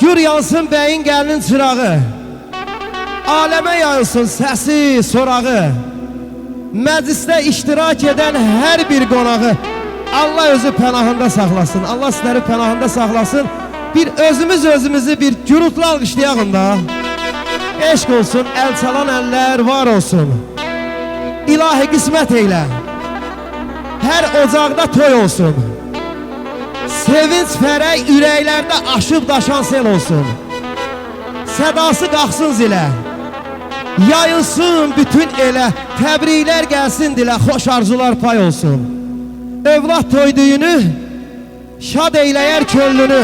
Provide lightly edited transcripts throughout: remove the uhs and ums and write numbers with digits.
Gür yansın bəyin gəlinin çırağı, aləmə yayılsın səsi, sorağı. Məclisdə iştirak edən hər bir qonağı Allah özü pənahında saxlasın. Allah sizləri pənahında saxlasın. Bir özümüzü bir gürültülü alqışlayağın da. Eşq olsun, əl çalan əllər var olsun. İlahi qismət eylə, hər ocaqda toy olsun. Sevinç fərək ürəklərdə aşıb daşan sel olsun. Sədası qalxsın zilə, yayılsın bütün elə, təbriklər gəlsin dilə, xoş arzular pay olsun. Övlad toyduyunu, şad eyləyər könlünü.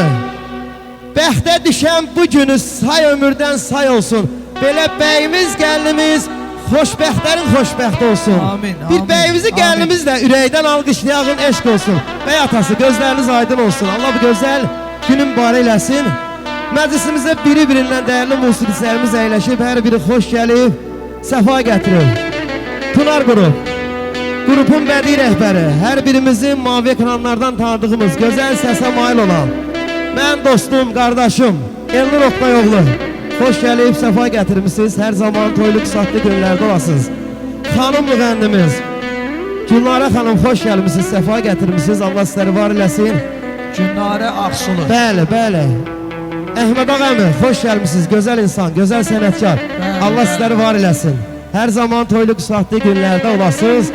Bəxtə düşən bu günü say ömürdən say olsun. Belə bəyimiz, gəlinimiz xoşbəxtlərin xoşbəxt olsun. Amin, bir amin, bəyimizi, gəlinimiz də ürəkdən alqışlayağın, eşq olsun. Bəy atası, gözləriniz aydın olsun. Allah bu gözəl günün mübarək eləsin. Məclisimizdə biri-birindən dəyərli musiqiçilərimiz əyləşib, hər biri xoş gəlib, səfa gətirib. Tunar qrup, qrupun bədii rəhbəri, hər birimizin mavi ekranlardan tanıdığımız, gözəl səsə mail olan mən dostum, qardaşım Elnur Oqtayoğlu, xoş gəlib, səfa gətirmişsiniz. Hər zaman toylu qısatlı günlərdə olasınız. Xanım müğənnimiz Gülnarə xanım, xoş gəlmişsiniz, səfa gətirmişsiniz. Allah sizləri var eləsin. Gülnarə Ağsulu. Bəli, bəli. Əhməd ağamı, xoş gəlmişsiniz, gözəl insan, gözəl sənətkar. Allah sizləri var eləsin. Hər zaman toylu qısatlı günlərdə olasınız.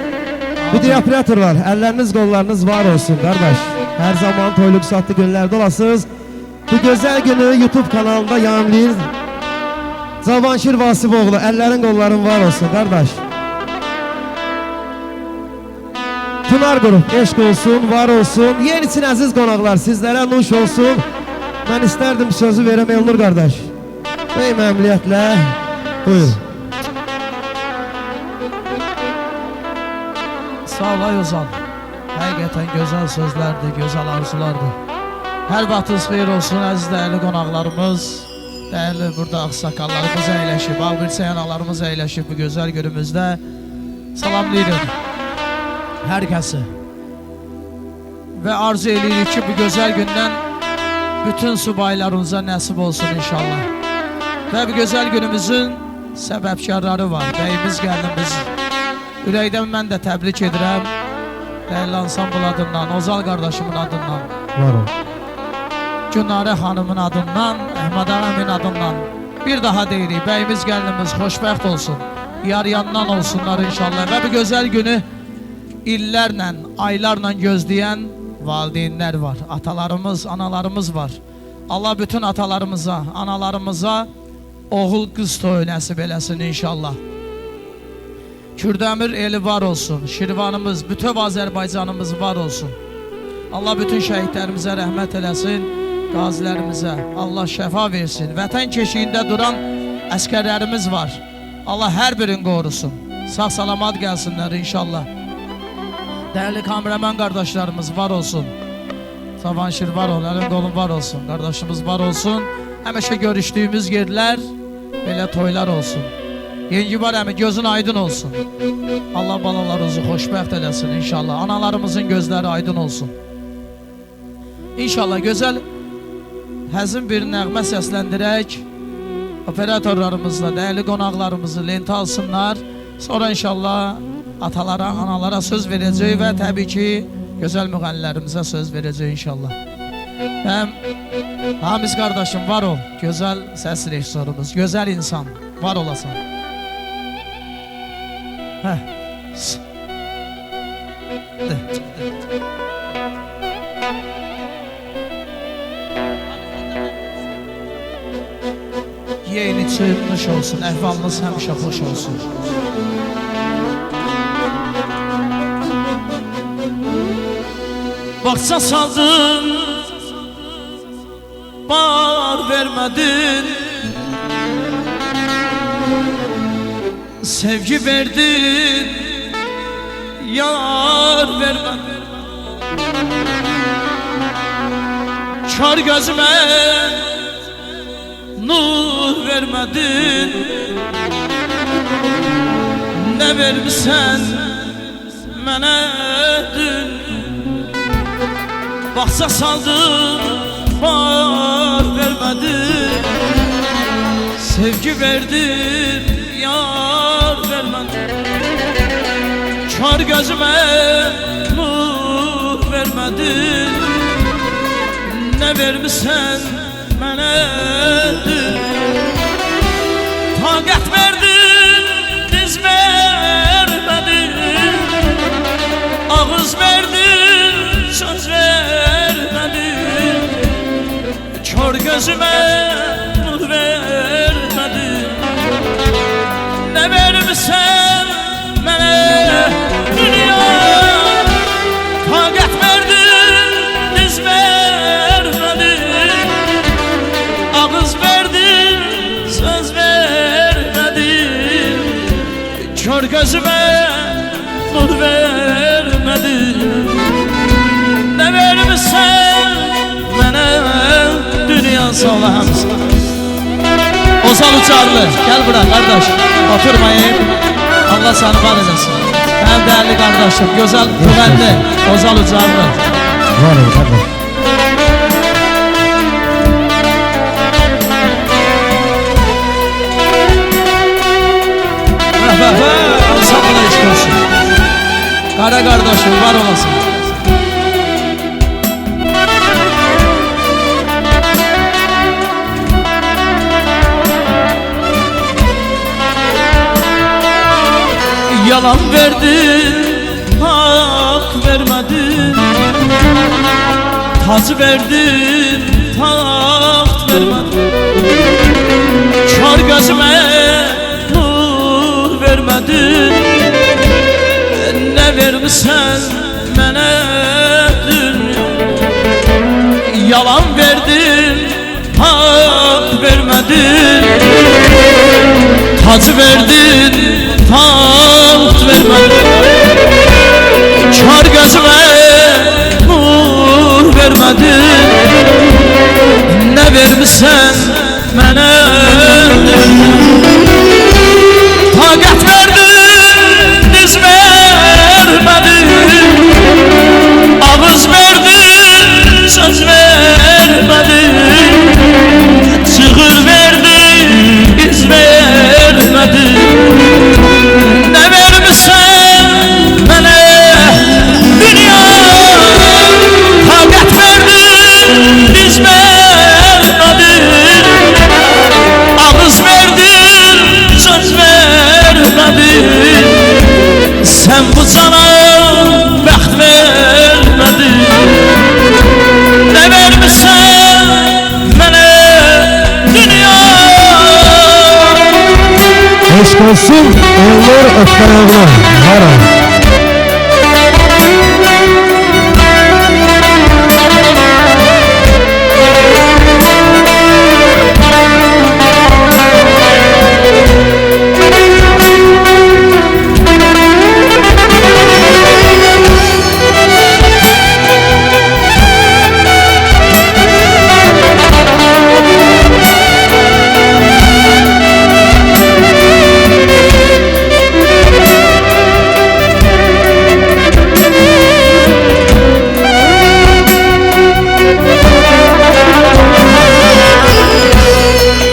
Müdir operatorlar, əlləriniz, qollarınız var olsun, qardaş. Hər zaman toylu qısatlı günlərdə olasınız. Bu gözəl günü YouTube kanalında yayımlayır Cavanşir Vasiboğlu, əllərin, qolların var olsun, qardaş. Tunar qrup, eşq olsun, var olsun. Yer için əziz qonaqlar, sizlərə nuş olsun. Mən istərdim sözü verəm Elnur qardaş. Bey məmnuniyyətlə, buyur. Sağ ol Ayozan. Həqiqətən gözəl sözlərdir, gözəl arzulardır. Hər vaxtınız xeyir olsun əziz dəyərli qonaqlarımız. Dəyərli burada ağsaqqallarımız əyləşib, ağbirçə yanalarımız əyləşib bu gözəl günümüzdə. Salamlayırıq hər kəsi. Və arzu edirik ki bu gözəl gündən bütün subaylarımıza nəsib olsun inşallah. Və bu gözəl günümüzün səbəbkarları var, bəyimiz, gəlinimiz. Ürəkdən mən də təbrik edirəm. Dəyərli ansambl adından, Ozal qardaşımın adından, Var ol. Gülnarə xanımın adından, Əhməd ağamın adından bir daha deyirik, bəyimiz, gəlinimiz xoşbəxt olsun, yar-yandan olsunlar inşallah. Və bu gözəl günü illərlə, aylarla gözləyən valideynlər var, atalarımız, analarımız var. Allah bütün atalarımıza, analarımıza oğul qız toyu nəsib eləsin inşallah. Kürdəmir eli var olsun, Şirvanımız, bütöv Azərbaycanımız var olsun. Allah bütün şəhidlərimizə rəhmət eləsin, qazilərimizə Allah şəfa versin. Vətən keşiyində duran əskərlərimiz var. Allah hər birini qorusun. Sağ salamat gəlsinlər inşallah. Dəyərli kameraman qardaşlarımız var olsun. Cavanşir var ol, əlin qolun var olsun. Qardaşımız var olsun. Həmişə görüşdüyümüz yerlər belə toylar olsun. Yengi var əmi, gözün aydın olsun. Allah balalarınızı xoşbəxt eləsin inşallah. Analarımızın gözləri aydın olsun. İnşallah gözəl həzin bir nəğmə səsləndirək. Operatorlarımızla dəyərli qonaqlarımızı lentə alsınlar. Sonra inşallah atalara, analara söz verəcək və təbii ki gözəl müğənnilərimizə söz verəcək inşallah. Həm Hamiz qardaşım var ol, gözəl səs rejissorumuz, gözəl insan, var olasan. Yeyini çığırmış olsun, əhvalınız həmişə xoş olsun. Bağça saldın, bar vermedin, sevgi verdin, yar vermedin. Kör gözüme nur vermedin, ne vermişsen mənə dün. Bağça saldın, bar vermedin, Sevgi verdin yar vermedin, kar gözüme nur vermedin. Ne vermişsen menedir, takat verdin diz vermedin, ağız verdin söz vermedin. Kör gözüme nur vermedin, ne vermişsen mene dünya. Takat verdin diz vermedin, ağız verdin söz vermedin. Kör gözüme nur vermedin, ne vermişsen mene dünya. Sağ ol hamısı. Ozal Uçarlı, gel bura kardeş, oturmayın. Allah seni var edesin. Hem değerli kardeşim, güzel güvenli Ozal Uçarlı. Var olun kardeş. Sabırla iş olsun. Kara kardeşim var olasın. Yalan verdin, hak vermedin, tac verdin, taht vermedin. Kar gözüme nur vermedin, ne vermişsen mene dünya. Yalan verdin, hak vermedin, tac verdin, taht vermedin. Kar gözüme nur vermedin, ne vermişsen mene takat verdin diz vermedin, ağız verdin söz vermedin. Çığır verdin iz vermedin, ne vermişsen mene dünya. Takat verdin diz vermedin, ağız verdin söz vermedin. Sen bu cana bəxt vermedin, ne vermişsen mene dünya. Eşk olsun, olur öfken oğlu. Var olun.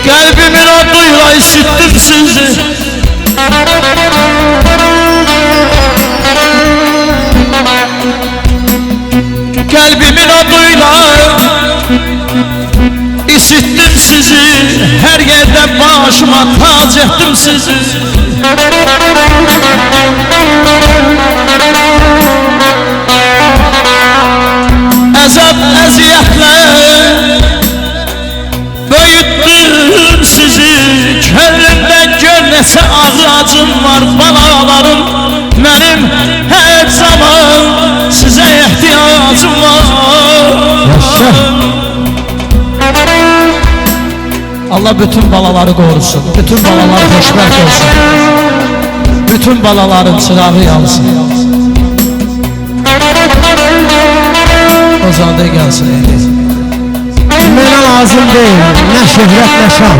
Kalbimin o duyla işittim sizi, kalbimin o duyla işittim sizi. Her yerde başıma tac ettim sizi. Əzab əziyyətlər böyüttüm sizi. Könlümdə gör neçə ağacım var balalarım. Mənim hər zaman sizə ehtiyacım var. Allah bütün balaları korusun, bütün balalar xoşbəxt olsun, bütün balaların çırağı yansın. O zaman da gelsin. Mənə lazım deyil, nə şöhrət, nə şan.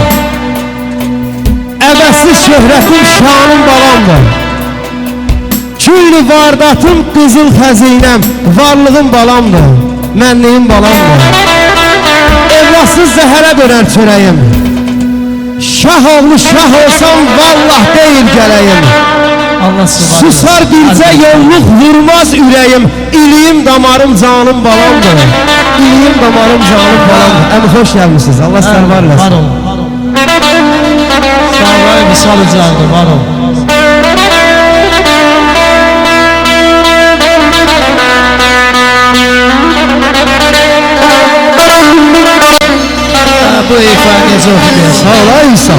Əvəzsiz şöhrətim şanım balamdır. Külli vardatım qızıl xəzinəm, varlığım balamdır, mənliyim balamdır. Evlatsız zəhərə dönər çörəyim, Şah oğlu şah olsam vallah deyil gələyim. Allah subhanahu. Susar bircə yolluk vurmaz ürəyim. İliyim damarım canım balamdır. İliyim damarım canım balamdır. Əmi xoş gəlmişsiniz. Allah sizdən var eləsin. Var ol. Sağ ol, misal ucaldı, var ol. Bu ifa necə oxuyur? Sağ ol ay İsa.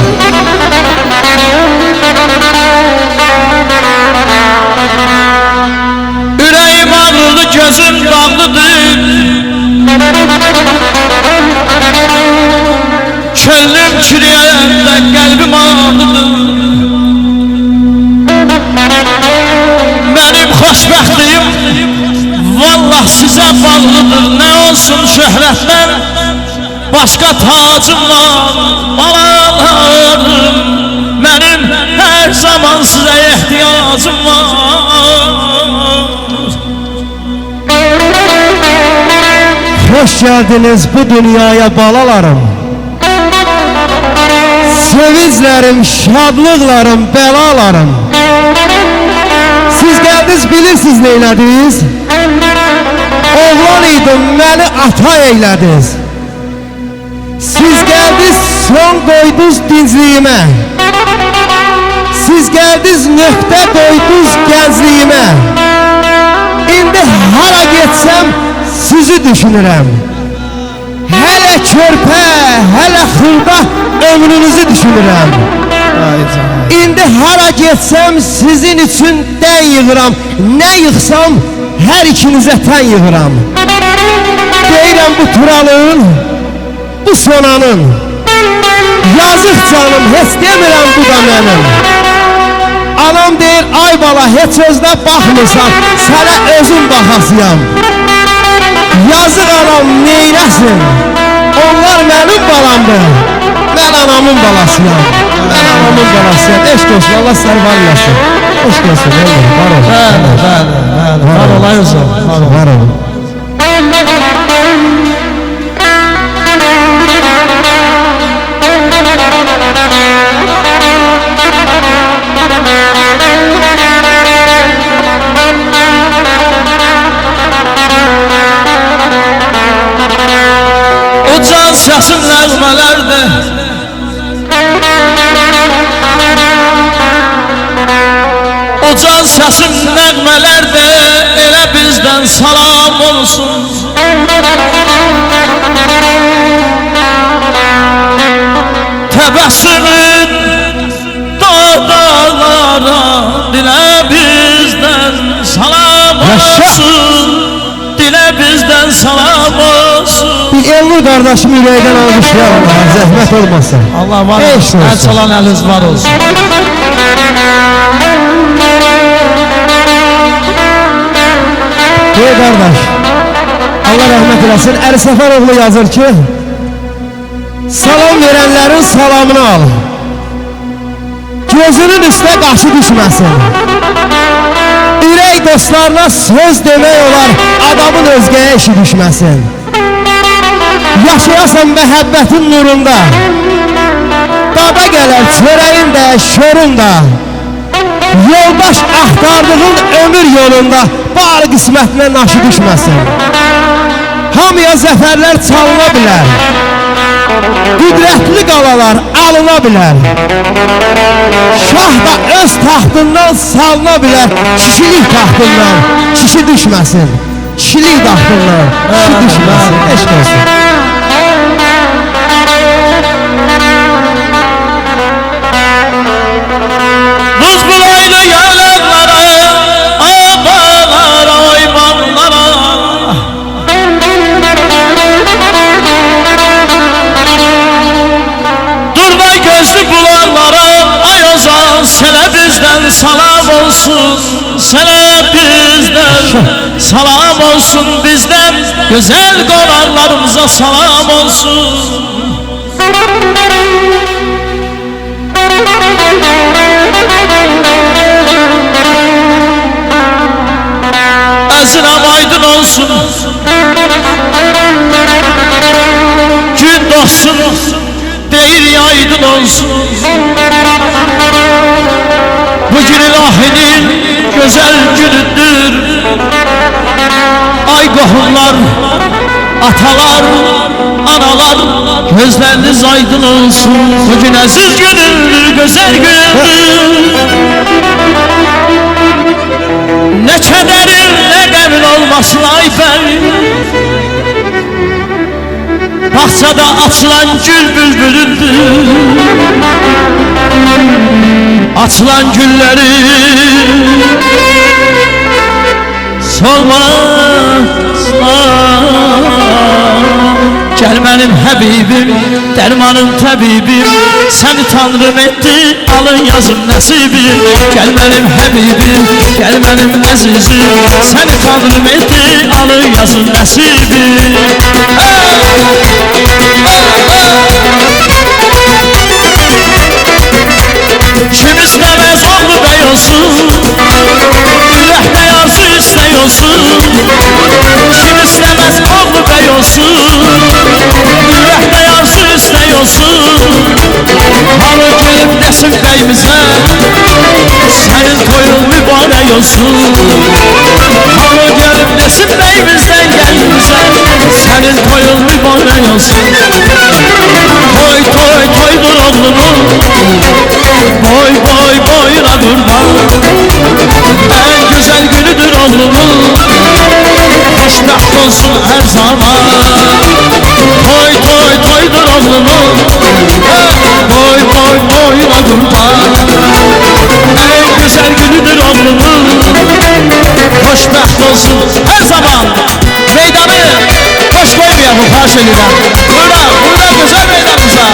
Ürəyim ağrılı, gözüm bağlıdır. Könlüm çürüyəndə qəlbim ağrıdır. Mənim xoşbəxtliyim vallah sizə bağlıdır. Nə olsun şöhrətdən başqa tacım var, balalarım. Mənim hər zaman sizə ehtiyacım var. Hoş geldiniz bu dünyaya balalarım. Sevinclerim, şadlıklarım, belalarım. Siz geldiniz bilirsiniz neylədiniz. Oğlan idim, məni ata eylədiniz. Siz geldiniz son koydunuz dincliyime. Siz geldiniz nöqtə koydunuz gəncliyime. İndi hara getsem sizi düşünürəm. Hələ körpə, hələ xırda ömrünüzü düşünürəm. İndi hara getsem sizin için dən yığıram. Nə yıxsam hər ikinizə tən yığıram. Deyirəm bu Turalın, bu Sonanın. Yazıq canım, heç demirəm bu da mənim. Anam deyir, ay bala, heç özünə baxmırsan, sənə özüm baxasıyam. Yazıq anam neyləsin? Onlar mənim balamdır. Mən anamın balasıyam. Mən anamın balasıyam. Eşq olsun, Allah səni var eləsin. Eşq olsun, oğlum, var ol. Bəli. Var ol, ay uzun. Var ol. Ucan səsim nəğmələrdə Ucan səsim nəğmələrdə elə bizdən salam olsun. Təbəssümün dağlara dilə bizdən salam olsun. Dilə bizdən salam olsun. Bir Elnur kardeşimi yüreğden almışlayalım. Zəhmət olmasın. Allah var Eşq olsun. Hər olsun. çalan əliniz var olsun. Ey kardeş, Allah rahmet eylesin. Əli Səfəroğlu yazır ki, salam verenlerin salamını al. Gözünün üstüne qaşı düşməsin. Ürək dostlarına söz demək olar, adamın özgəyə işi düşməsin. Yaşayasan məhəbbətin nurunda, dada gələr çörəyin də, şörün də. Yoldaş axtardığın ömür yolunda bar qismətinə naşı düşməsin. Hamıya zəfərlər çalına bilər, qüdrətli qalalar alına bilər. Şah da öz taxtından salına bilər, kişilik taxtından kişi düşməsin. Kişilik taxtından kişi düşməsin. Eşq olsun. Buz bulaylı yalanlara, abalara, oymanlara. Durma gözlü bulanlara, ay ozan, sənə bizdən salam olsun. Sənə bizdən salam olsun, bizdən gözəl qonaqlarımıza salam olsun. Əzrəm aydın olsun, gün doğsun, xeyri aydın olsun. Bugün ilahinin güzel günüdür. Ay qohumlar, atalar, analar, gözleriniz aydın olsun. Bugün aziz günüdür, güzel günüdür. Ne kederin, ne qəmin olmasın ay bənim. Bahçada açılan gül bülbülündür. Açılan gülleri solmazlar. Gel benim Habibim, dermanım tabibim. Seni tanrım etti, alın yazın nasibim. Gel benim Habibim, gel benim azizim. Seni tanrım etti, alın yazın nasibim. Kim istemez oğlu bey olsun, ürəkdə yazı istey olsun. Kim istemez oğlu bey olsun, ürəkdə yazı istey olsun. Halı gelip Nəsib beyimizə, senin toyun mübarək olsun. Halı gelip Nəsib beyimizdən gəlimizə, senin toyun mübarək olsun. Toy toy toydur oğlunun, boy boy boyuna kurban. En güzel günüdür oğlumun, hoşbaht olsun her zaman. Toy toy toydur oğlumun, boy boy boyuna kurban. En güzel günüdür oğlumun, hoşbaht olsun her zaman. Meydanı boş koymayalım, xahiş edirəm. Buyurun, buyurun güzel meydanımıza.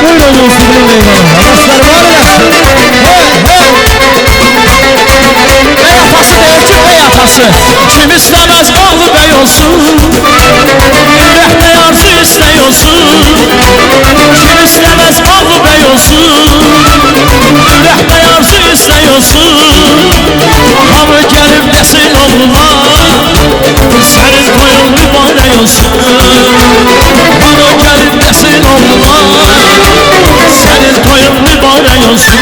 Buyurun olsun bu meydanı. Aslar var eləsin. Bey atası deyir ki, bey atası. Kim istemez oğlu bey olsun, ürəkdə arzu istey olsun. Kim istemez oğlu bey olsun, ürəkdə arzu istey olsun. Hamı gelip desin oğluma, senin toyun mübarək olsun. Hamı gelip desin oğluma, senin toyun mübarək olsun.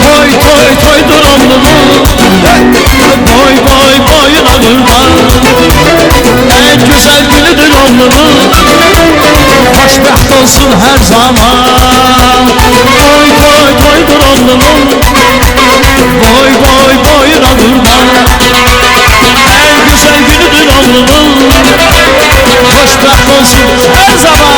Toy toy toydur oğlumun, boy boy boyuna kurban. En güzel günüdür oğlumun, hoşbaht olsun her zaman. Toy toy toydur oğlumun, boy boy boyuna kurban. En güzel günüdür oğlumun, hoşbaht olsun her zaman.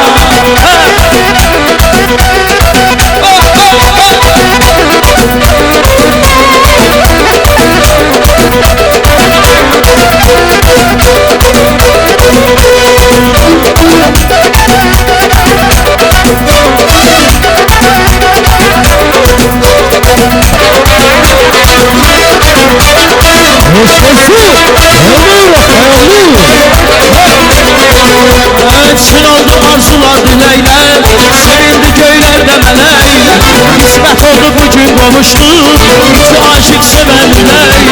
Çin oldu arzular dileyler, sevindi göylerde meleyler. Kısmet oldu bugün qovuştuk, iki aşık seven üreyler.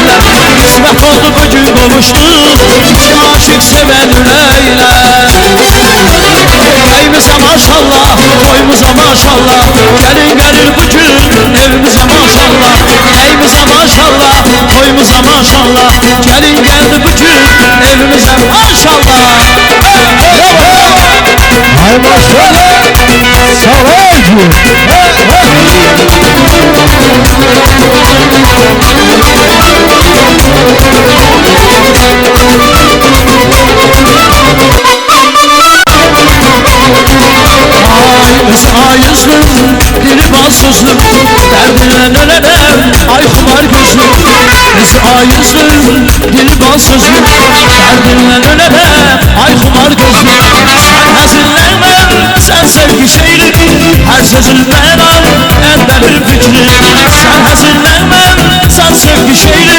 Kısmet oldu bugün qovuştuk, iki aşık seven üreyler. Beyimize maşallah, toyumuza maşallah, gelin gelir bugün evimize maşallah. Beyimize maşallah, toyumuza maşallah, gelin geldi bugün evimize maşallah. Ay maşallah, saraycı. Ay yüzlüm, dili bal sözlüm, derdinle ölene ay kumar gözlüm. Ay yüzlüm, dili bal sözlüm, derdinle ölene ay kumar gözlüm. Sen həzinlənmə, sen sevgi şeyli, her sözün mənan en belir fikri. Sen həzinlənmə, sen sevgi şeyli,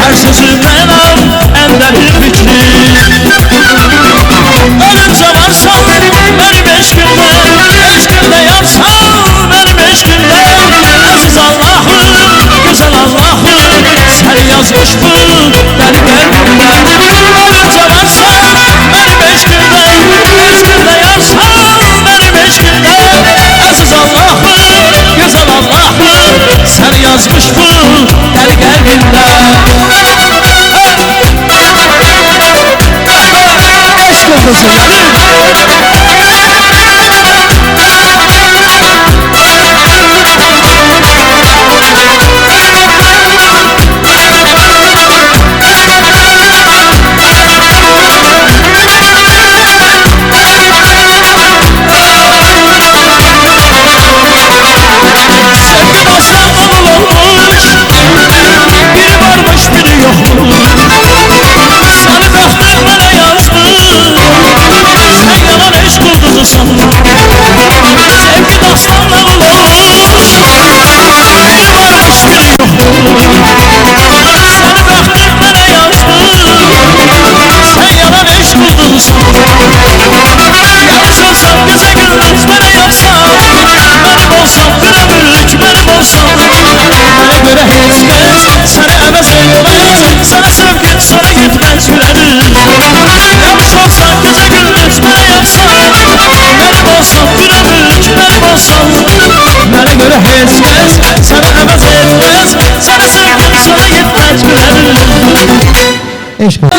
her sözün mənan en belir fikri. Ölümcə varsan benim eşkimdə, eşkimdə yansan benim eşkimdə. Aziz Allah'ım, güzel Allah'ım, sen yazıştın benim qəlbimdə. Ölümcə varsan benim eşkimdə, eşkimdə yansan benim eşkimdə. eşk olsun. Eşk olsun.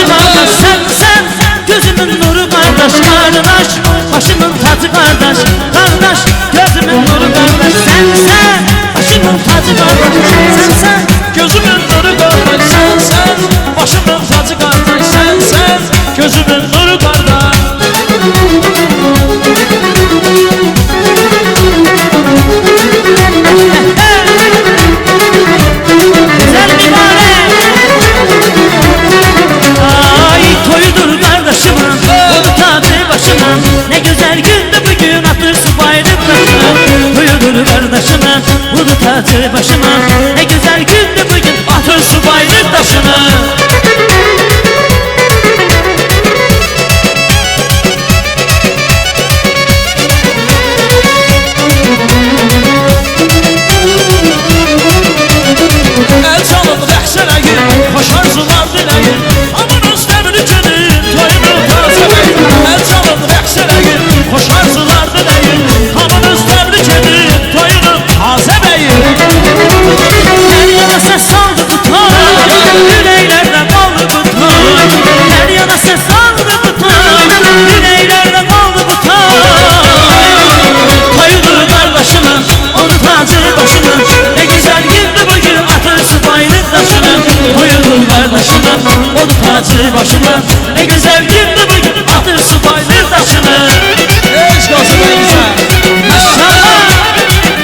Sen gözümün nuru kardeş, kardeş başımın tacı kardeş, kardeş gözümün nuru kardeş. Sen başımın tacı kardeş, sen Gözümün nuru kardeş, sen başımın tacı kardeş, sen gözümün nuru kardeş. güzel mübarek. Ay toyudur kardeşimin, onu tacı başıma. Ne güzel gündü bugün atır su bayrak taşına. Toyudur kardeşimin, bunu tacı başıma. Ne güzel gündü bugün atır su bayrak taşına. El çalın rəxsələyin, xoş arzular diləyin. Hamınız təbrikinin, toyunun tazələyin. El çalın rəxsələyin, xoş arzular diləyin. Hamınız təbrikinin, toyunun tazələyin. Her yana ses saldı bu toy, yüreğlerden kaldı bu toy. Her yana ses saldı bu toy, yüreğlerden kaldı bu toy. Toyudur kardeşimin, onun tacı başımın. Ne güzel gündü bugün atır su bayrak taşının. Toyudur kardeşimin, onun tacı başımın. Ne güzel gündü bugün atır su bayrak taşının. Eşk olsun en güzel. Maşallah,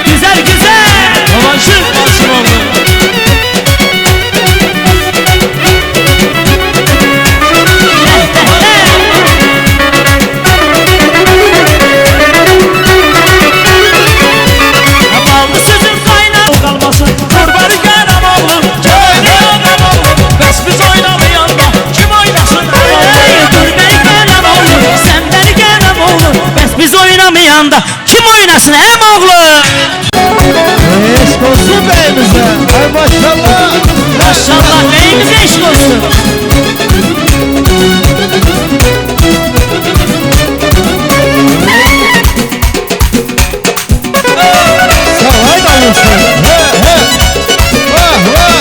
güzel güzel. Romantik maçım oldu. Ballı sözüm kaynar Kalmasın kurbanı gələm oğlum, oynayan oğlum. Bəs biz oynamayanda kim oynasın? Dur beni gelem oğlum, sen beni gelem oğlum. Biz oynamayanda kim oynasın hem oğlum? Eşk olsun beyimize. Ay maşallah. Maşallah neyimize eşk olsun. Saray davulsun. He he. Vah vah.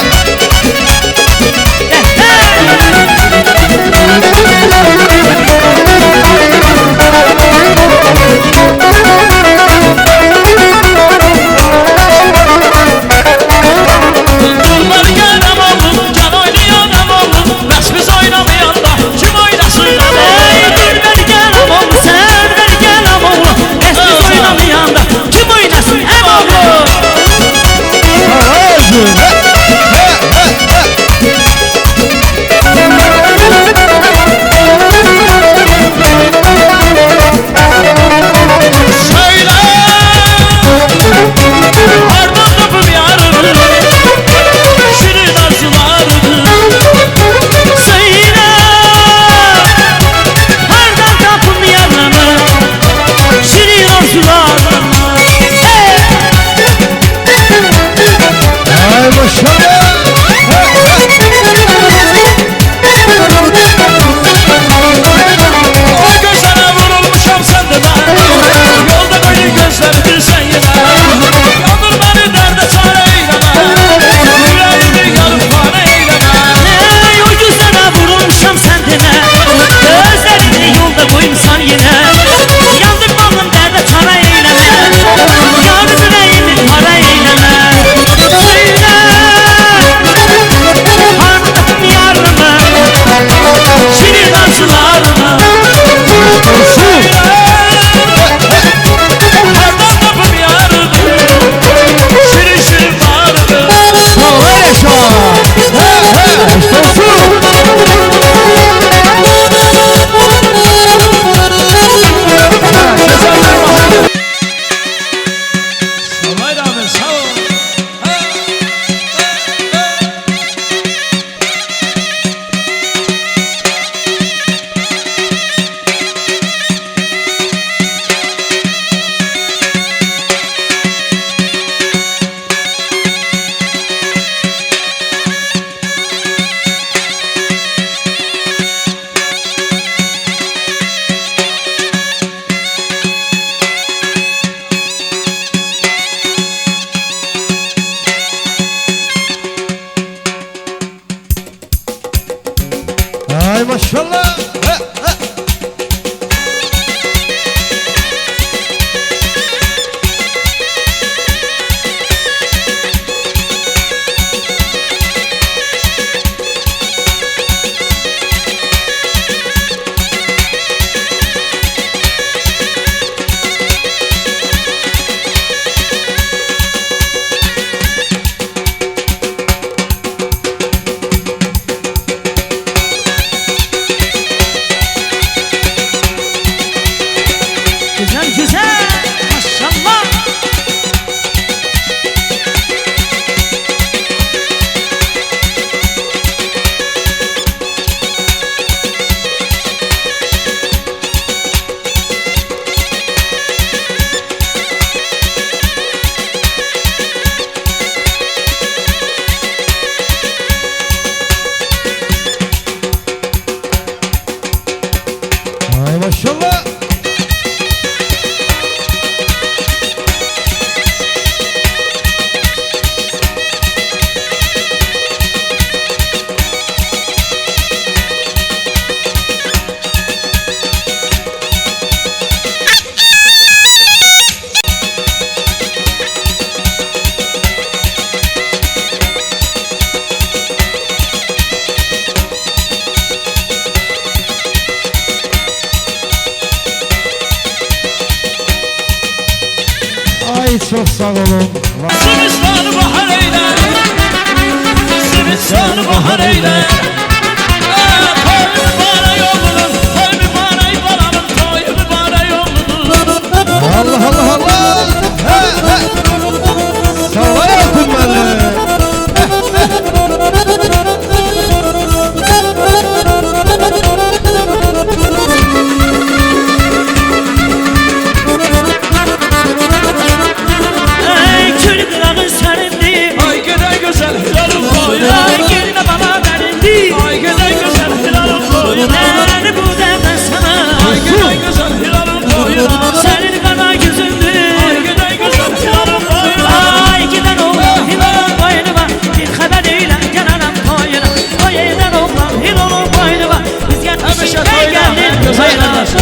Kurbanı gələm oğlum, can oynayan oğlum. Maşallah. Ay maşallah. Ay çok sağ olun. Sürüstanı bahar eyle, sürüstanı bahar eyle. Toy mübarek oğlum, toy mübarek balamın, toy mübarek oğlum. Allah Allah Allah. He he. Sallayasın beni. Ey kül kırağın serindi. Ay gene güzel hilalım toyuna. Ay gelme bana derindi. Ay gene güzel hilalım toyuna. Nerede bu derden sana? Ay gene güzel hilalım toyuna. Senin kara gözündü. Ay gene güzel hilalım toyuna. Ay giden oğlan hilalın boynuna. Bir haber eyle gelenem toyuna. Ay eden oğlan hilalın boynuna. Biz Hemşe gelmişik toyuna, geldik güzel toyuna. kardeşim.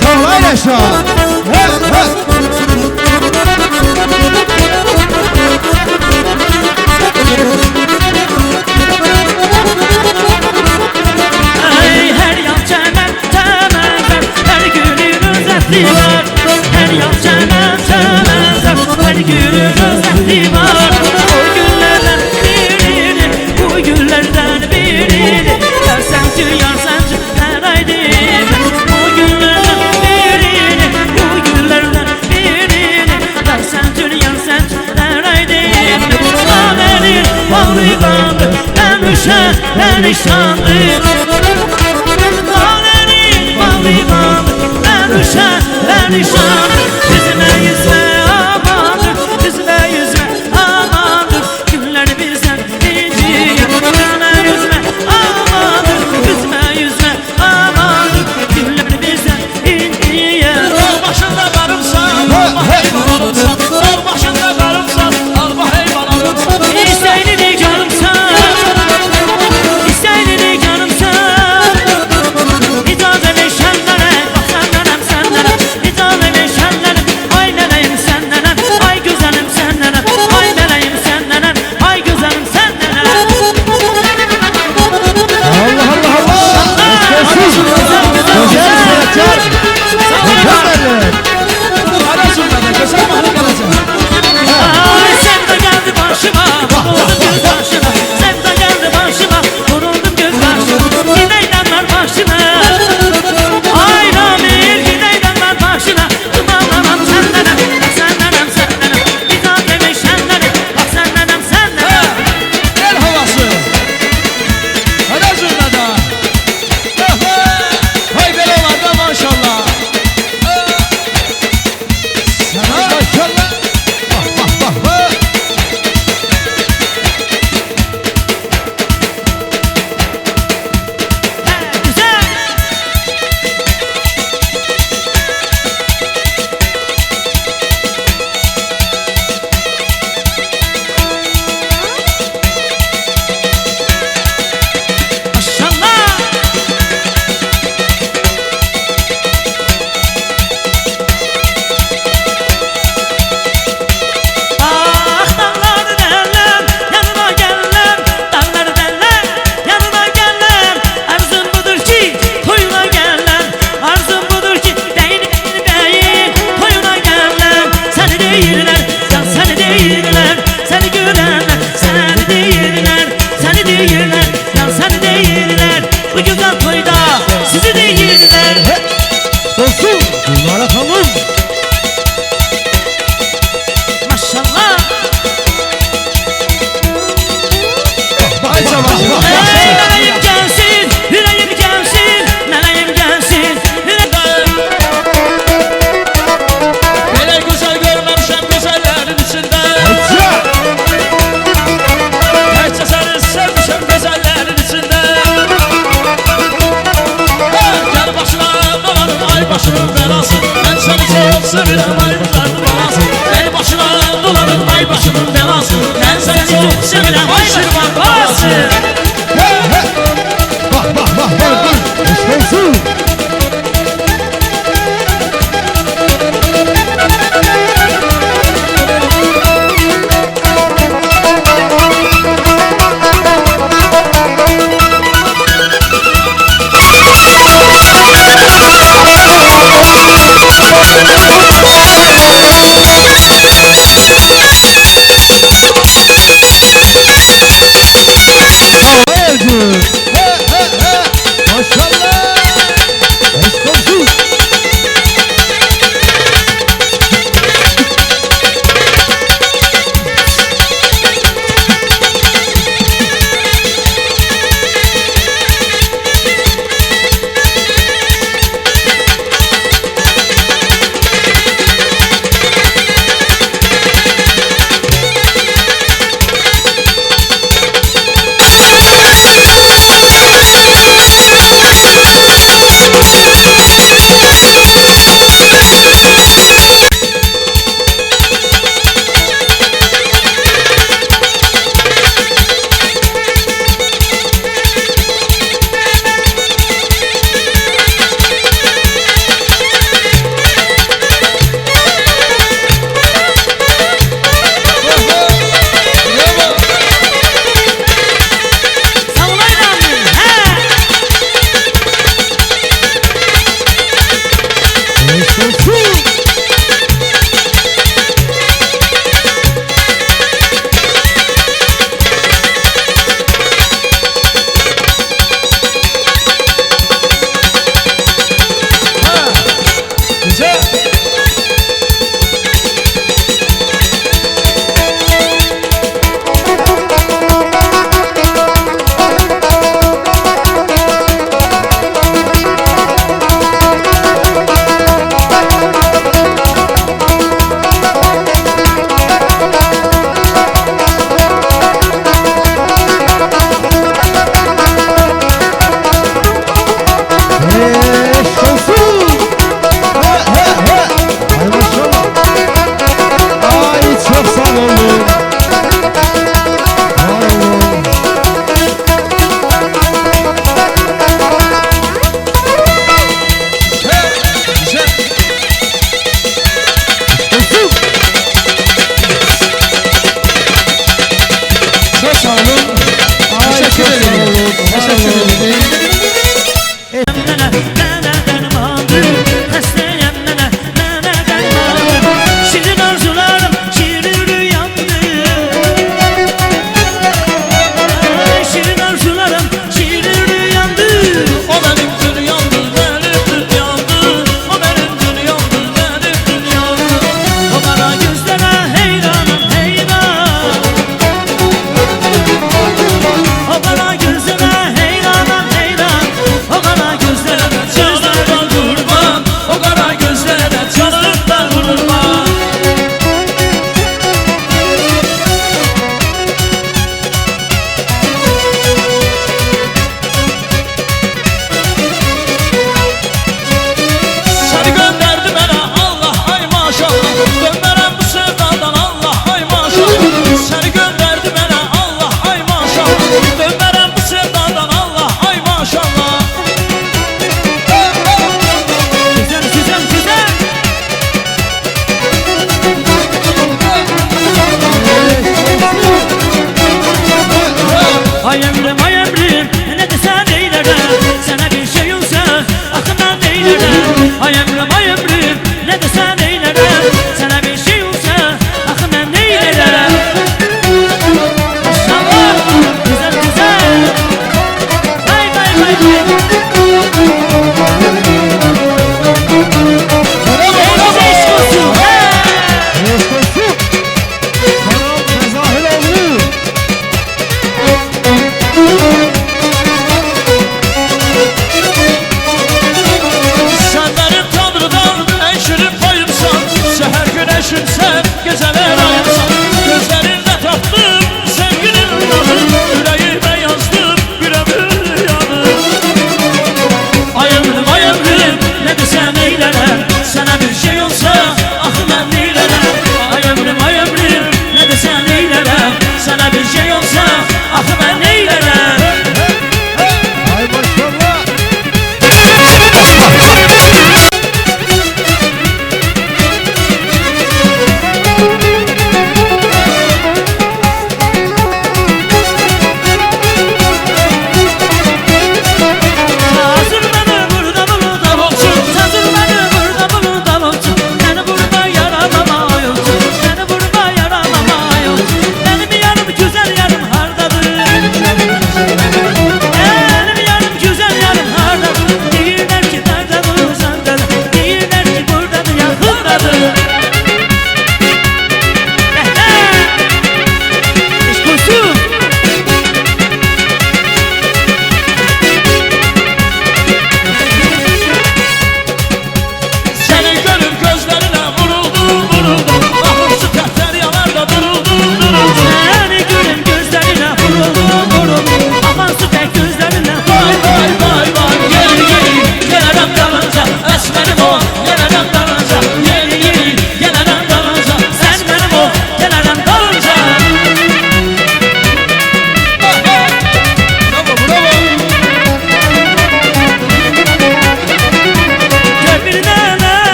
Sallayın aşağı. He he. Ay her yan çemen çemenler. Her günün özeti var. Her yan çemen çemenler. Her günün özeti var. O günlerden birini, bu günlerden birini. Yersen tüyar sen neredeydin? O günlerden birini, bu günlerden birini. Yersen tüyar sen neredeydin? Haberin bağlıydı, emüşe perişandı. Haberin bağlıydı, emüşe perişandı. Yüzüme yüzme amandır, yüzüme yüzme amandır. Günler bizden inciye. Yüzüme yüzme amandır, yüzüme yüzme amandır. Günler bizden inciye. Dağ başında karımsan, alma heyvan alımsan. Dağ başında karımsan, alma heyvan alımsan. İsteyini canımsan, isteyini canımsan.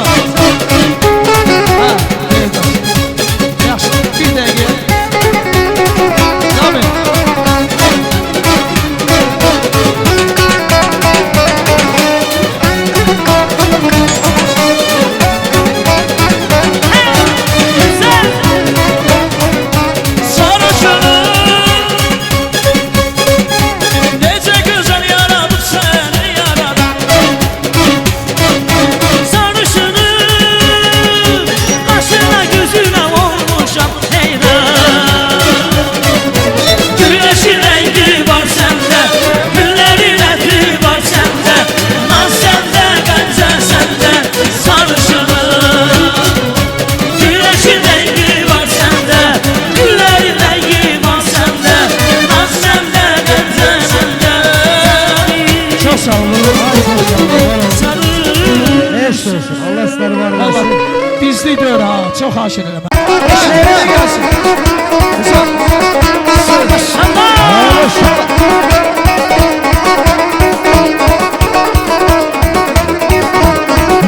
Sağ ol. Ha, yaxşı. Bir dəqiqə. Devam et. Sağ olun. Eşk olsun. Allah sizleri var Valla olsun. bizli deyir ha, çox xahiş edirəm. Şehre gelsin.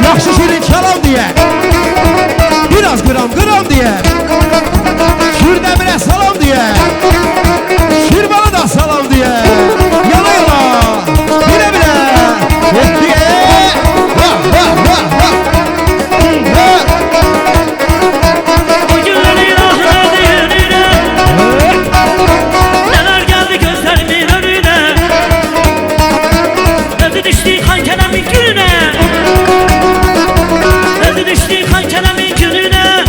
Yaxşı şirin çalam diye. Biraz gram diye. Şürdemire salam diye. Şirbalı da salam diye. Yana yana. Bile bile. Diye. Vah vah vah vah. O günlerin ahına değerine neler geldi gözlerimin önüne. Öldü düştü kan kelemin gününe. Öldü düştü kan kelemin gününe.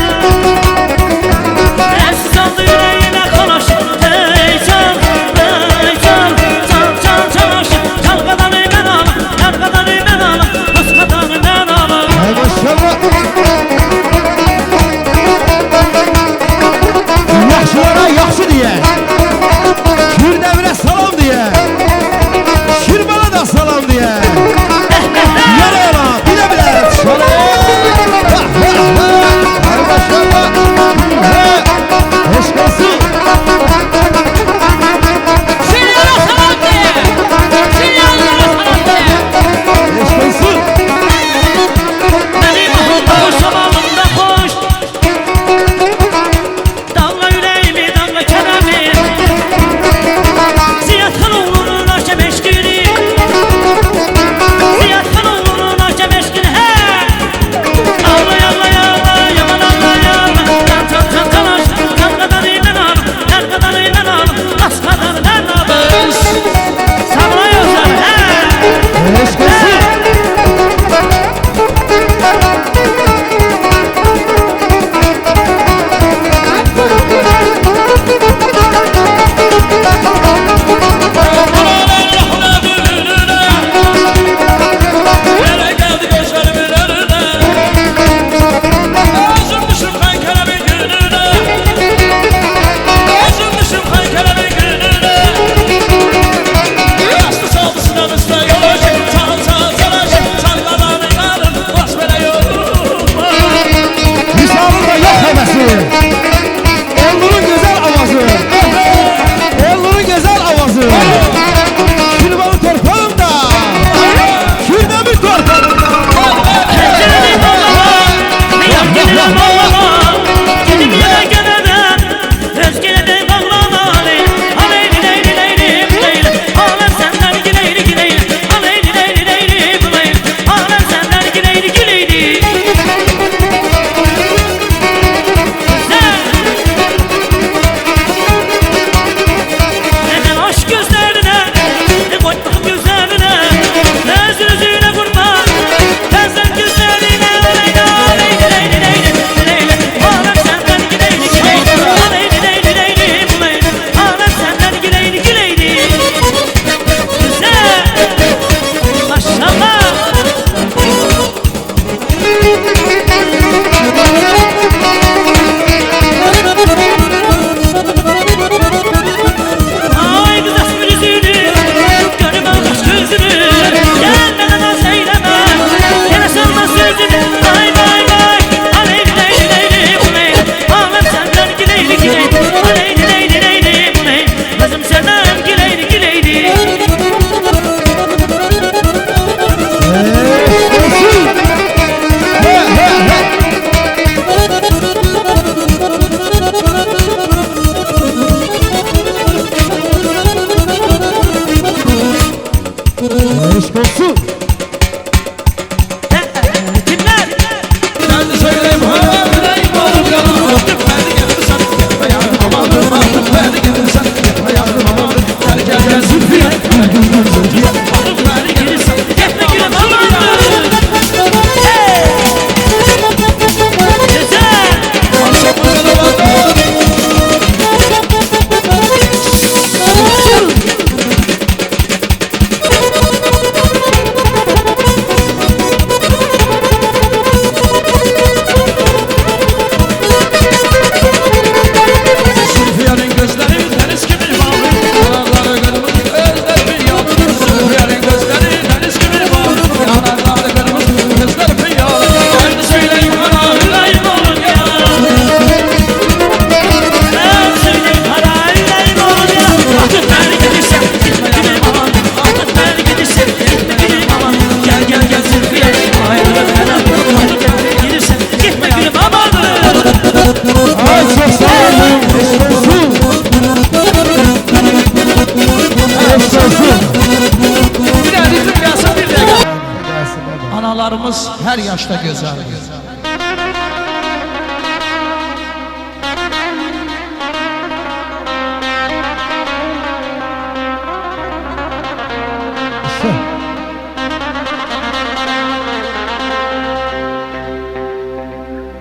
yaş da gözəldir.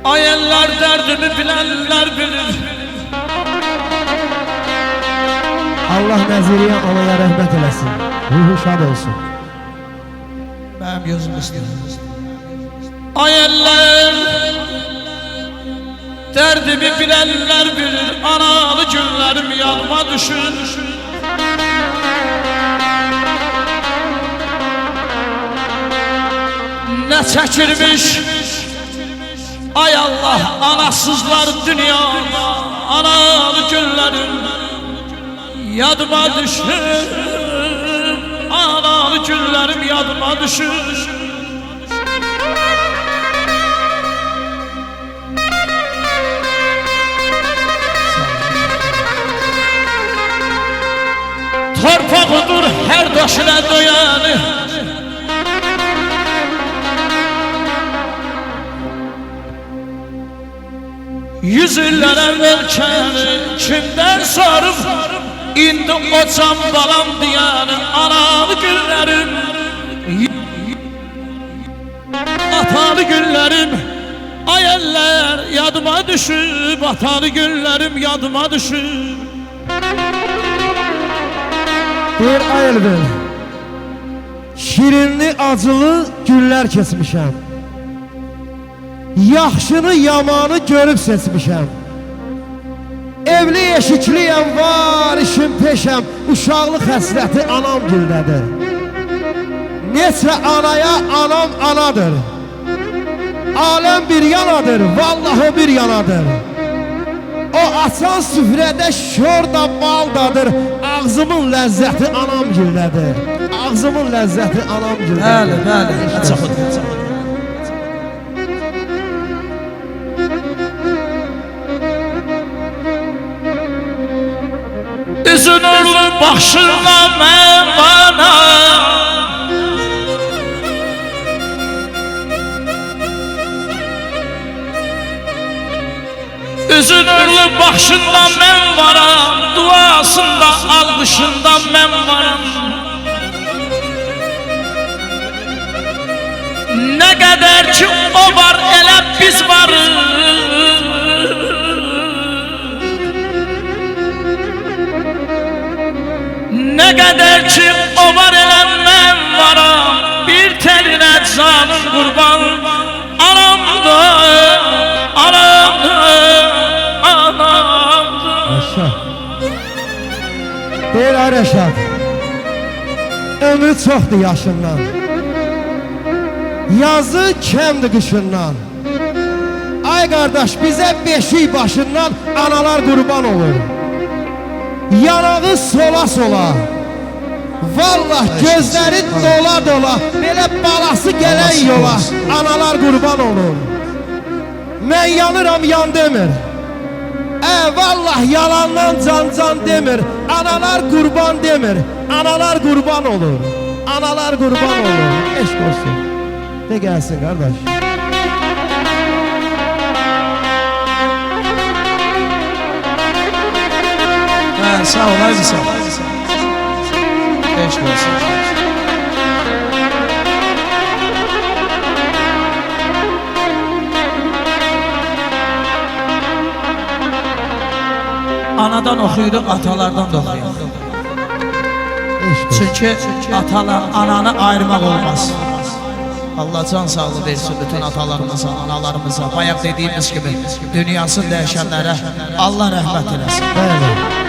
Ay eller derdimi bilenler bilir. Allah Nəziriyə anaya rəhmət eləsin. Ruhu şad olsun. Benim gözüm istiyor. Ay eller derdimi bilenler bilir. Analı günlerim yanıma düşür. Ne çekirmiş ay Allah anasızlar dünyada. Analı günlerim yadıma düşür. Analı günlerim yadıma düşür. Torpağıdır her daşına döyanı. Yüz iller evvelkəni kimdən sarıb İndi o can balam diyanı analı günlerim atalı günlerim ay eller yadıma düşüp atalı günlerim yadıma düşüp Deyir ay Elvin, şirinli acılı günlər keçmişəm. Yaxşını yamanı görüb seçmişəm. Evli eşikliyəm, var işim peşəm. Uşaqlıq həsrəti anam güldədir. Neçə anaya anam anadır. Aləm bir yanadır, vallahi bir yanadır. O açan süfrədə şor da baldadır. Ağzımın ləzzəti anam güldədir. Ağzımın ləzzəti anam güldədir. Bəli, çox. Üzün nurlu baxışınla mən bana Üzün nurlu baxışınla mən varam Duasında, alqışında mən varam Nə qədər ki o var elə biz varıq Ne kadar ki o var elə mən varam Bir teline canım kurban Anamdır, anamdır, anamdır Rəşad Deyir ay Rəşad Ömrü çoxdur yaşından Yazı kəmdir qışından Ay qardaş bizə beşik başından Analar qurban olur Yanağı sola sola Vallah gözləri dola dola Belə balası gələn yola Analar qurban olur Mən yanıram yan demir Vallah yalandan can demir Analar qurban demir Analar qurban olur Analar qurban olur Eşq olsun De gəlsin qardaş Sağ ol, hadi sağ ol. Eşk olsun. Anadan oxuyuruq, atalardan da oxuyuruq. Çünkü atalar, ananı ayırmaq olmaz. Allah can sağlığı versin bütün atalarımıza, analarımıza. Bayaq dediğimiz gibi dünyasını dəyişənlərə Allah rəhmət eləsin. Bəli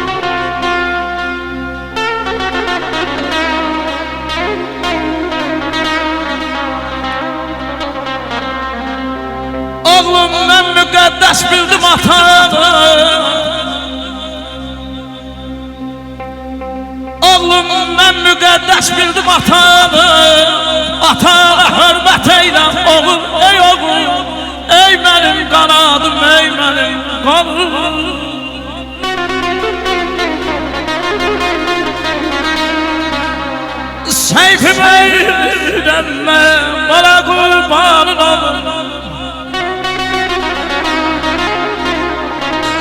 Oğlum mən müqəddəs bildim atanı Oğlum mən müqəddəs bildim atanı Atana hörmət eylə oğul ey oğul Ey mənim qanadım ey mənim qanım Seyfim eyleme bana kurbanın olum.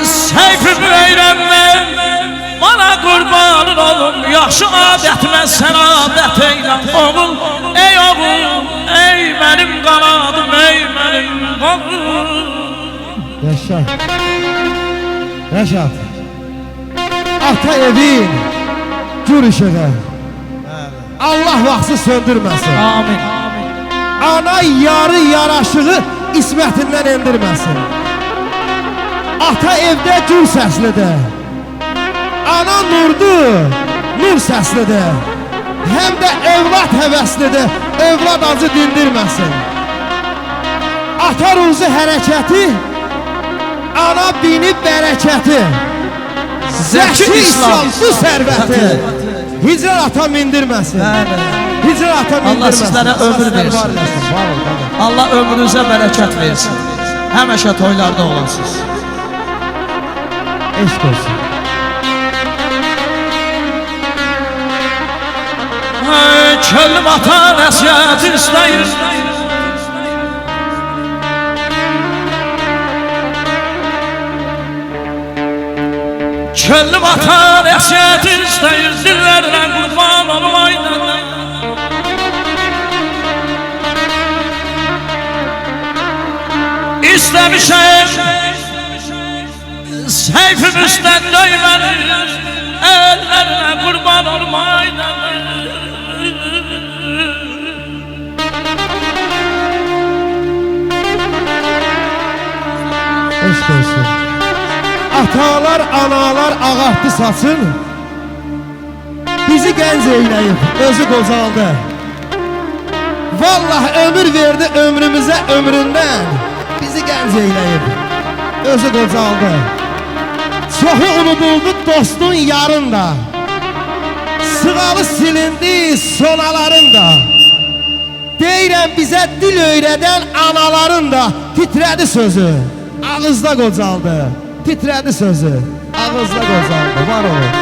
Seyfim eyleme bana kurbanın olum. Yaxşı adətmə sən adət eyləm oğul. Ey oğul, ey mənim qanadım, ey mənim qanım. Yaşat. Yaşat. Ata evin gür işığı. Allah vaxtı söndürməsin. Amin. Ana yarı yaraşığı ismətindən endirməsin. Ata evdə gül səslidir. Ana nurdur, nur səslidir. Həm də evlad həvəslidir, evlad acı dindirməsin. Ata ruzu hərəkəti, ana bini bərəkəti. Zəki İslam bu sərvəti Hicran ata mindirməsin. Hicran ata mindirməsin. Allah sizlərə ömür versin. Allah ömrünüzə bərəkət versin. Həmişə toylarda olasınız. Eşq olsun. Könlüm ata nəsiyyət istəyir. Könlüm ata nəsiyyət istəyir. Dillərlə qurban olmaydı. İstəmişəm seyfim üstdən döyməni. Əllərlə qurban olmaydı. Eşq olsun. Atalar, analar ağartdı saçın. Bizi gənc eyləyib, özü qocaldı. Vallahi ömür verdi ömrümüzə ömründən. Bizi gənc eyləyib, özü qocaldı. Çoxu unuduldu dostun yarında. Sığalı silindi sonaların da. Deyirəm bizə dil öyrədən anaların da titrədi sözü. Ağızda qocaldı, titrədi sözü. Ağızda qocaldı, var olun.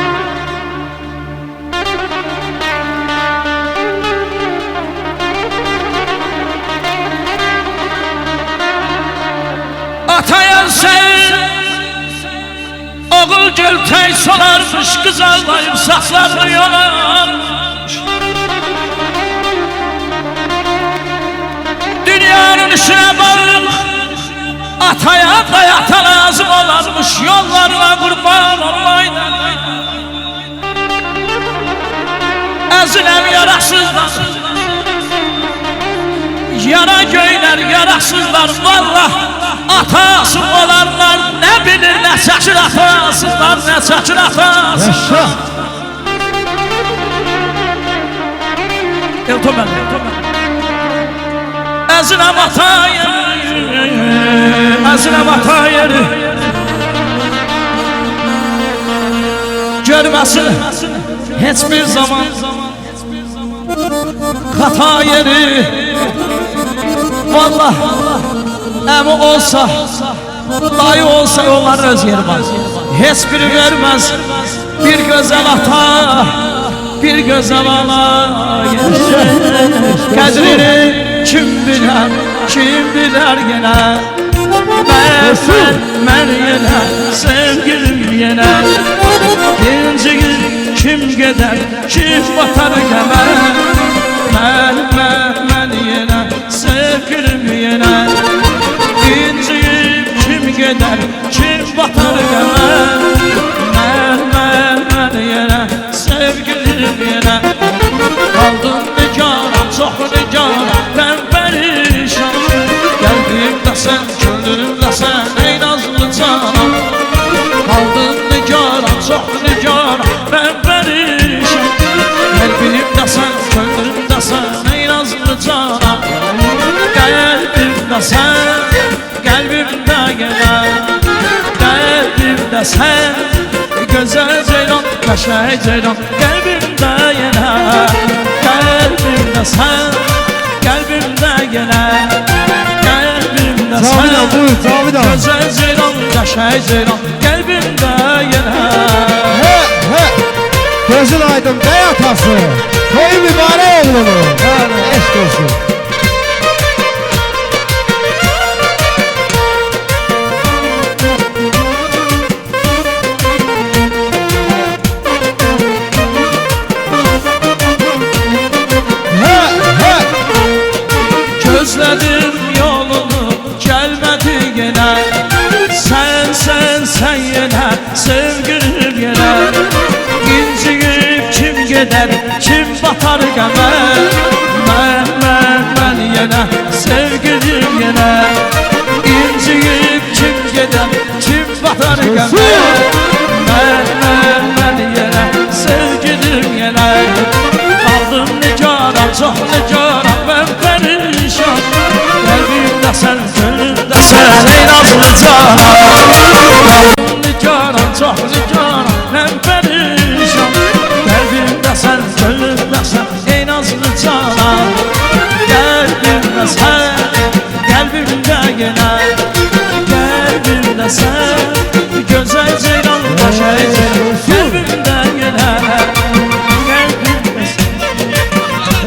Ataya sen oğul göltey solarmış. Kız ağlayıp saçlarını yolarmış. Dünyanın işine bağlı ataya dayata lazım olarmış. Yollarına kurban olmaydı. Əziləm yarasızlar, yara göylər yarasızlar. Vallah atası olanlar ne bilir ne çəkir atasızlar, ne çəkir atasızlar. Yaşa. Eltomen, əziləm ata yeri, əziləm ata yeri. Görməsin hiçbir zaman hata yeri. Vallahi əmi olsa, dayı olsa onlar öz yeri var. Hiçbiri vermez bir güzel ata, bir güzel ana. Qədrini kim bilər yenə. Mən yenə, sevgilim yenə. İnci kim gedər, kim batar qəmə. Mən yenə, sevgilim yenə. İnciyim kim gedər, kim batar qəmə. Mən yenə, sevgilim yenə. Qaldım nigaram, çox nigaram, mən pərişan. Qəlbimdə sən, könlümdə sən, ey nazlı canam. Qaldım nigaram, çox nigaram, mən pərişan. Qəlbimdə sən, könlümdə sən, ey nazlı canam. Qəlbimdə sən, qəlbimdə yenə. Qəlbimdə sən, gözəl ceylan, qəşəng ceylan. Qəlbimdə yenə. Qəlbimdə sən, qəlbimdə yenə. Qəlbimdə sən, gözəl ceylan, qəşəng ceylan. Qəlbimdə yenə. Gözün aydın bey atası. Toyu mübarek oğlunu. Eşk olsun. Gözledim yolunu gelmedi yine. Sen yine sevgilim yine. İnciyip kim gider kim batar geme. Ben yine sevgilim yine. İnciyip kim gider kim batar geme. Ben yine sevgilim yine. Kaldım nigaran çok nigaran ben perişan. Kalbimde sen gönlümde sen ey nazlı canan. Kaldım nigaran çok nigaran ben perişan. Kalbimde sen gönlümde sen ey nazlı canan. Kalbimde sen kalbimde yine. Kalbimde sen güzel ceylan baş ecel. Kalbimde yine.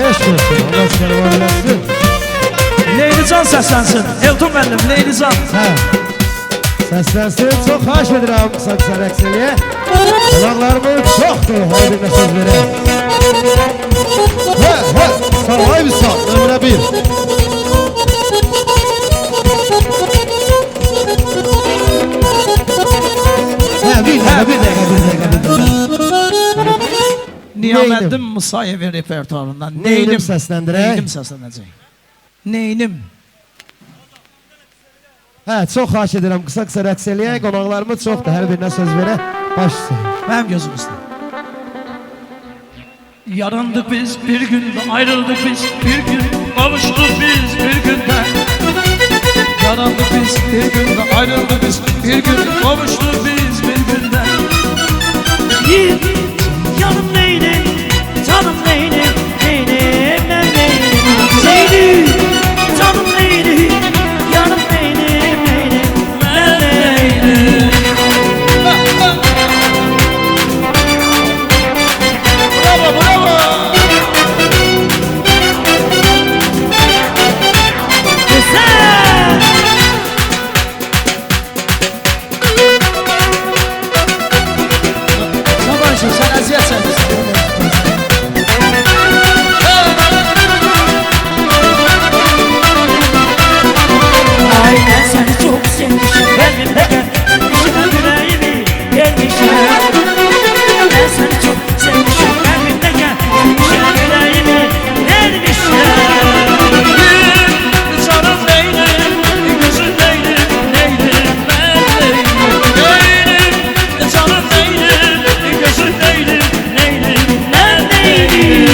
Eşk olsun. Allah seni var eylesin. Leylican seslensin. Elton benim Leylican. Hə. Səslənsin, çox xahiş edirəm qısa rəqsəliyə. Qonaqlarımın çoxdur, hər birinə söz verək. Sağ ay bir sağ, nömrə 1. Bir dəqiqə. Niyaməddin Musayevi repertuarından Neynim səsləndirək? Neynim səslənəcək. Neynim. Çox xahiş edirəm qısa rəqs eləyək. Qonaqlarımız çoxdur, hər birinə söz verək. Baş üstə. Mənim gözümüzdə. Yarandık biz bir günde, ayrıldık biz bir gün, kavuştuk biz bir günde. Yarandık biz bir günde, ayrıldık biz bir gün, kavuştuk biz bir günde. Yanım neydim, canım neydim, neydim ben neydim. Neydim, canım neydim, yanım neydim, neydim ben neydim. Bravo, bravo. Güzel. Zamanşın sen eziyet çekmişsin. Ay ben seni çok sevmişim, kalbimde gelmişim, yüreğimi vermişim. Ben seni çok sevmişim, kalbimde gelmişim, yüreğimi vermişim. Canım neydim, gözüm neydim, neydim ben neydim. Neydim, canım neydim, gözüm neydim, neydim ben neydim.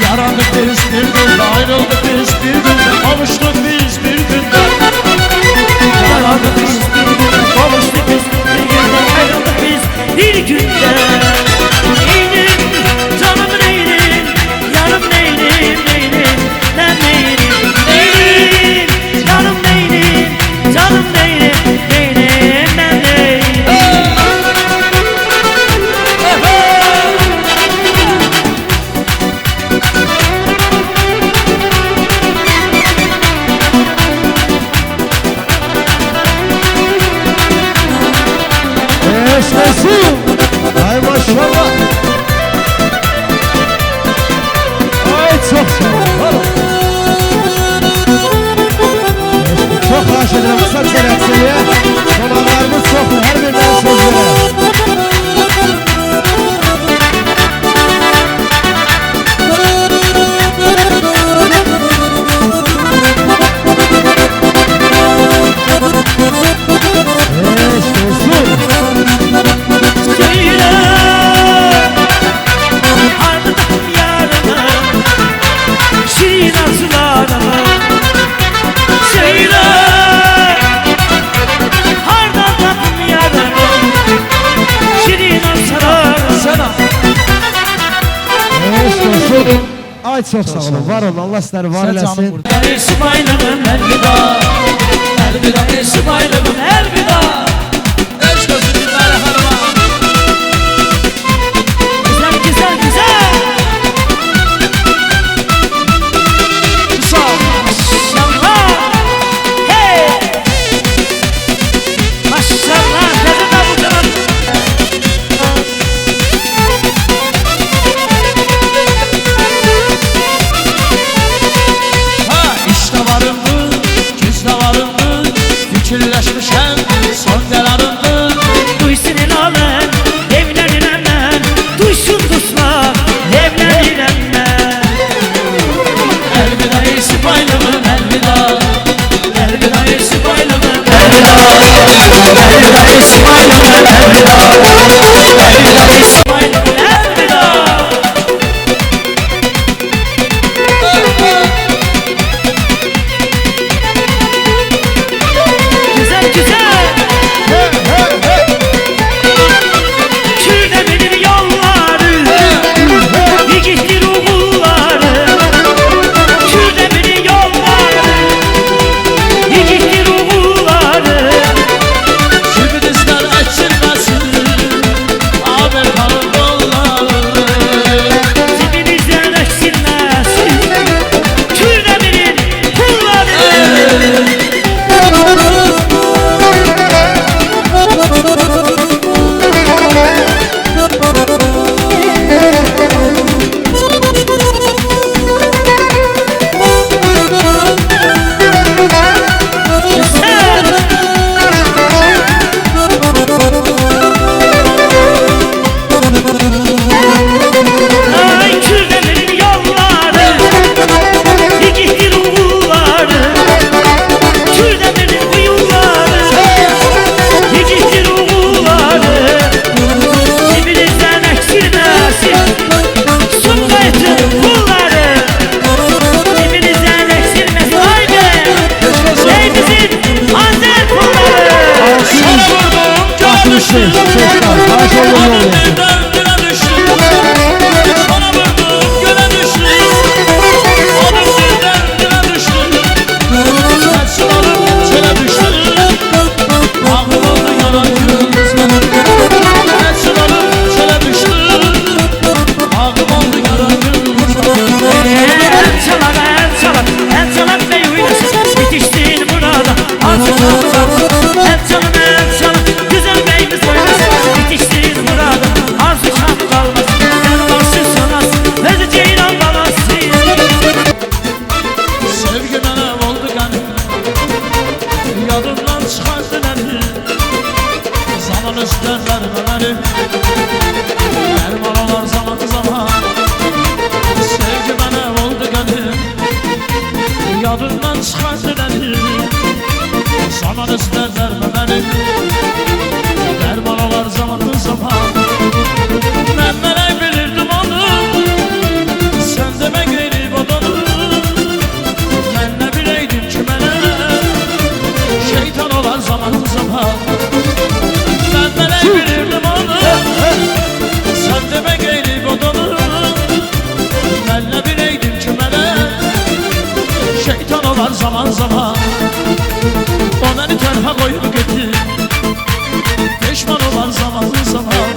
Yarandık biz bir günde, ayrıldık biz bir günde, kavuştuk biz bir günde. Yalandık biz bir günde, kavuştuk biz bir günde, ayrıldık biz bir günde. Neydim, canım neydim, yanım neydim, neydim, ben neydim. Neydim, canım neydim, canım neydim, neydim, ben neydim. Eşk olsun. Ay maşallah. Ay çok sağ ol. Çok xahiş edirəm qısa rəqsəliyə. Qonaqlarımız çoxdur, hər birinə söz verək. Eşk olsun. Söyle, ardından yarına, şirin arzularına. Söyle, Ay çok sağ olun, var olun, Allah sizleri var Sen canım eləsin. burada. İsmail'im elvida, elvida İsmail'im elvida. Eşk olsun dinlere hanıma. Güzel güzel güzel. Sağ ol. Maşallah. Hey. Maşallah. Tezin de bu canım. Ha işte varımdı, güzde varımdı. Fikirleşmişem son kararımdı. Duysun el alem, evlenirim ben. Duysun dostlar, evlenirim ben. Elvida İsmail'im elvida. Elvida İsmail'im elvida. Elvida İsmail'im elvida. Elvida İsmail'im elvida. Güzel güzel. Kürdemenin yolları, yigittir oğulları. Kürdemenin yolları, yigittir oğulları. Kibritler açılmasın. Haber hanım yolları. Dibinizden eksilmesin, Kürdemenin kulları. Ay Kürdemenin yolları, yigittir oğulları. Kürdemenin kuyuları, yigittir oğulları. Dibinizden eksilmesin, Sumqayıtın kulları. Dibinizden eksilmesin, haydi. Ey bizim Azer kulları. Sana vurdum göğe düştüm. Çocuklar, baş olun Adım yolu. birden güne düştüm. Sana vurdum göğe düştüm. Adım birden güne düştüm. Saçın alıp çöle düştüm. Ağım oldu yanan gözüm. Saçın alıp çöle düştüm. Ağım oldu yanan gözüm. El çalar, el çalar, el çalar ve oynasın. Yetiştin burada, artık kaldılar. El çalar, el çalar, güzel beyimiz oynasın. Yetiştin burada, artık kalmaz. El varsın sanasın, özü ceylan balasın. Sevgi mənə oldu qənim. Yadımdan çıxardı məni. Zaman üstlərlər məni. Dərman olar zaman zaman. Sevgi mənə oldu qənim. Yadımdan çıxardı məni. Zaman üstlərlər məni. Dərman olar zaman zaman. Mən mənə bilirdim onu. Sən demə qeyrib odunu. Mən nə biləydim ki mənə şeytan olar zaman zaman. Mən mənə bilirdim onu. Sən demə qeyrib odunu. Mən nə biləydim ki mənə şeytan olar zaman zaman. O məni tənha qoyub getdi. Peşman olar zaman zaman.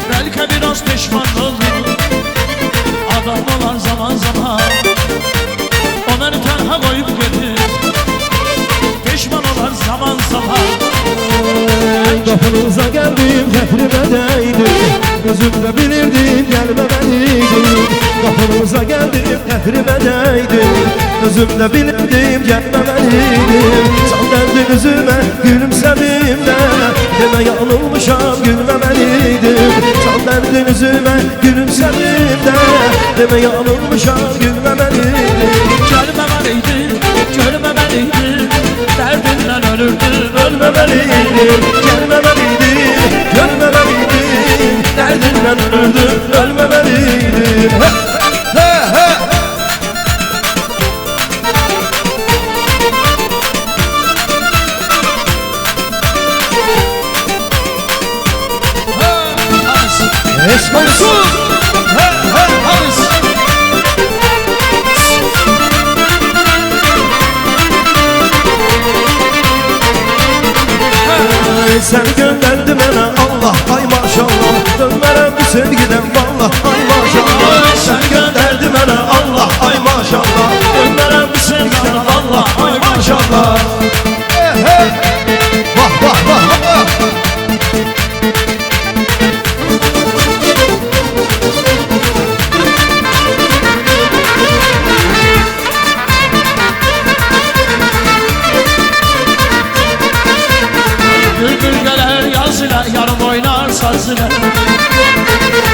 Bəlkə biraz peşman oldum. Adam olar zaman zaman. O məni tənha qoyub getdi. Peşman olar zaman zaman. Kapınıza geldim, teprime değdim. Gözümde bilirdim, gelmemeliydim. Kapınıza geldim, teprime değdim. Gözümde bilirdim, gelmemeliydim. San derdin yüzüme, gülümsedim de. Deme yanılmışam, gülmemeliydim. San derdin yüzüme, gülümsedim de. Deme yanılmışam, gülmemeliydim. Gəlməməliydin, görməməliydin. Dərdindən ölürdün, Ölmemeliydim, gelmemeliydim, görmemeliydim. Derdinden ölürdüm, ölmemeliydim. He, he, he. Haris. Eşk olsun. Haris. Seni gönderdi mənə Allah ay maşallah. Dönmərəm bu sevgidən vallah ay maşallah. Seni gönderdi mənə Allah ay maşallah. Dönmərəm bu sevgidən vallah ay maşallah. Vah vah vah vah. Bülbül gələr yaz ilə, yarım oynar saz ilə.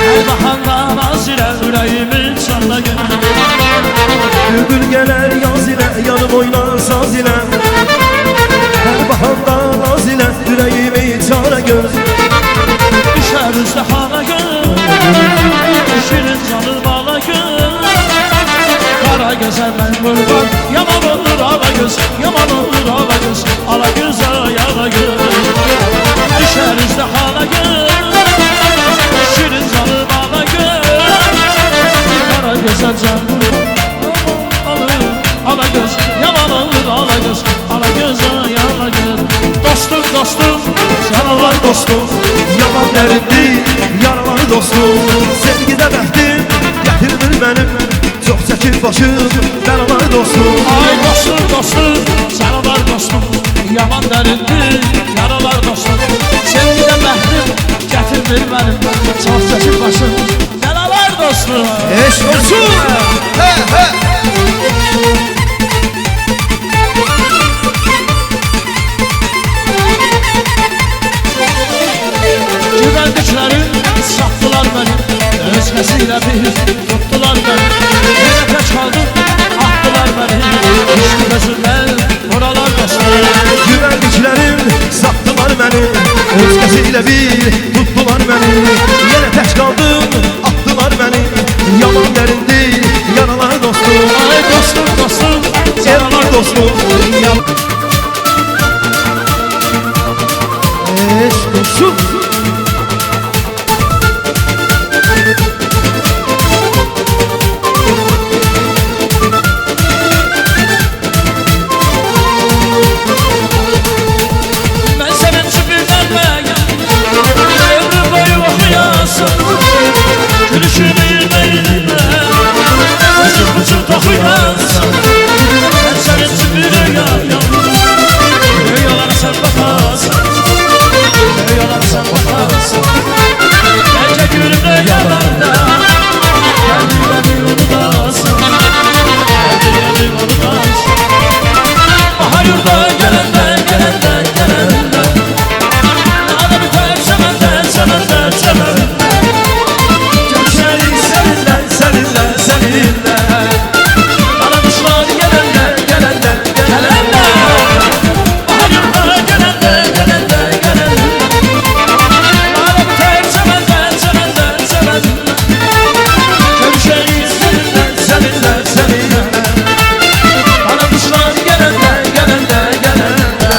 Hər baxanda naz ilə, ürəyimin çarla gönül. Bülbül gələr yaz ilə, yanım oynar saz ilə. Hər baxanda naz ilə, ürəyimi çara göz. Düşər üstə xana göz, şirin canı bala göz. Qara gözə mən qurban, yaman olur ala göz, yaman olur ala göz, ala göz ay ala göz. Düşər üstə xana göz, şirin canı bala göz. Qara gözə can qurban, ala göz, yaman olur ala göz, ala göz ay ala göz. Dostum dostum, Yaralar dostum, yalan dərindir, yaralar dostum. Sevgidə bəxtim, gətirmir mənim. Çox çəkir başım, yaralar dostum. ay dostum dostum, yaralar dostum. Yaman dərindir, yaralar dostum. Sevgidə bəxtim, gətirmir mənim. Çox çəkir başım, yaralar dostum. Eşq olsun. He he. Güvəndiklərim satdılar məni, özgəsiylə bir tutdular məni. Yenə tək qaldım, atdılar məni, düşdü gözümdən buralar dostum. Güvəndiklərim satdılar məni, özgəsiylə bir tutdular məni. Yenə tək qaldım, atdılar məni. Yaman dərindir, yaralar dostum. Ay dostum dostum, Yaralar dostum. Eşq olsun. mən sənin üçün birlənməyəm, ömrüm boyu oxuyasın. Gülüşünü ilməyinlə, özün buçuk toxuyasın. Mən sənin üçün bir rüyayam, rüyalara sən baxasın, rüyalara sən baxasın. Gecə gülümdə yananda, gəldilərini unudasın, gəldilərini unudasın. Bahar yurda gələndə, gələndə, gələndə, adı bitər səməndə, səməndə, səməndə. Görüşərik səninlə, səninlə, səninlə. Qara quşlar gələndə, gələndə, gələndə. Bahar yurda gələndə, gələndə, gələndə. Adı bitər səməndə, səməndə, səməndə. Görüşərik səninlə, Səninlə, səninlə. qara quşlar gələndə, gələndə, gələndə.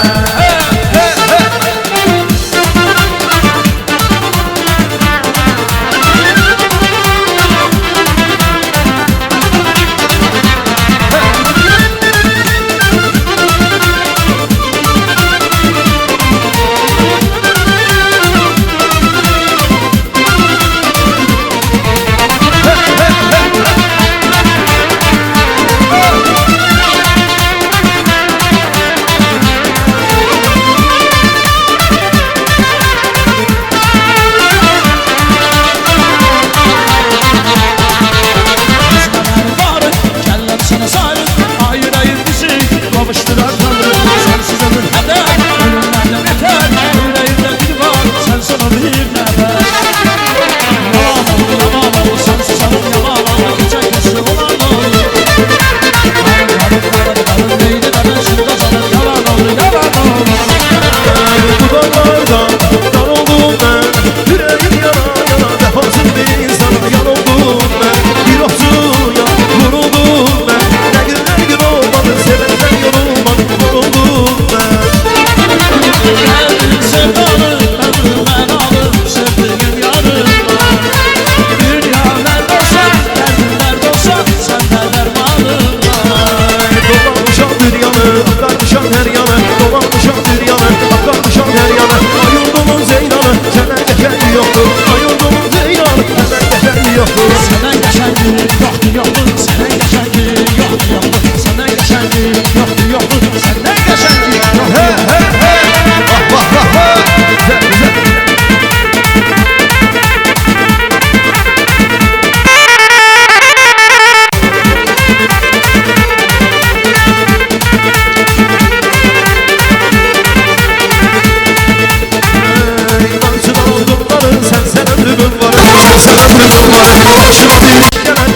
Başıma bir iş gelen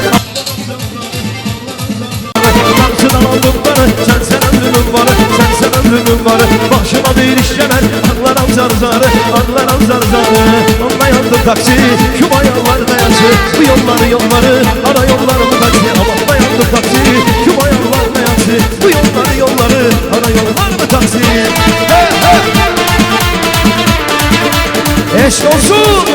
Karşıdan aldıkları sen ömrümün varı sen ömrümün varı Başıma bir iş gelen anlaram zar zarı anlaram zar zarı Onunla yandım taksi şu bayanlar dayansı Bu yolları ara yollarımı taksi Aman yandım taksi şu bayanlar dayansı Bu yolları ara yollarımı taksi Hey hey Eşk olsun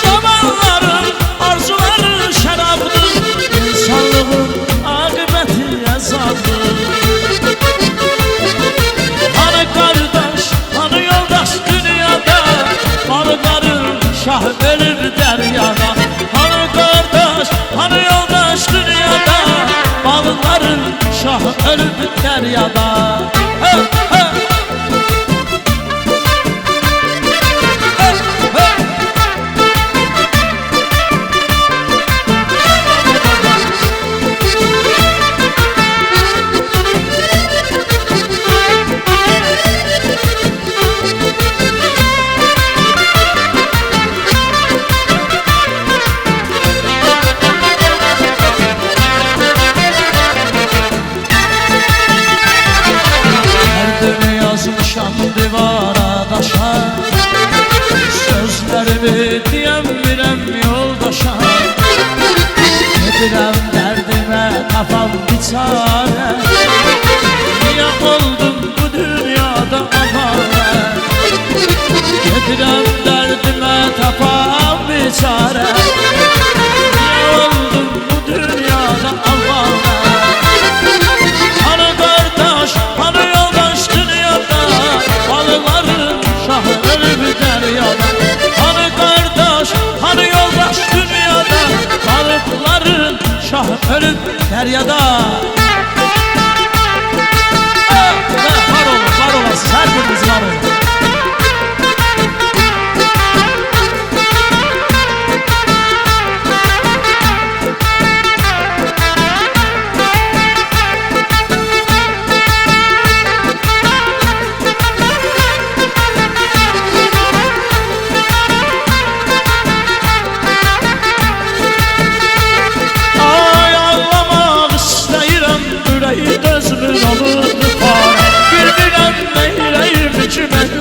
Zamanların arzuları şarabıdır İnsanlığın akıbeti azabdır Hani kardeş, hani yoldaş dünyada Balıkların şah ölür deryada Hani kardeş, hani yoldaş dünyada Balıkların şah ölür deryada Hey, hey divara daşa Sözlerimi diyemirəm yoldaşa Gedirəm dərdimə kafam biçare Niye oldum bu dünyada avare Gedirəm dərdimə kafam biçare Niye oldum bu dünyada avare Hani kardeş, hani yoldaş dünyada Balıkların şahı ölüp deryada Hani kardeş, hani yoldaş dünyada Balıkların şahı ölüp deryada Var olun, var olasınız, her biriniz var olun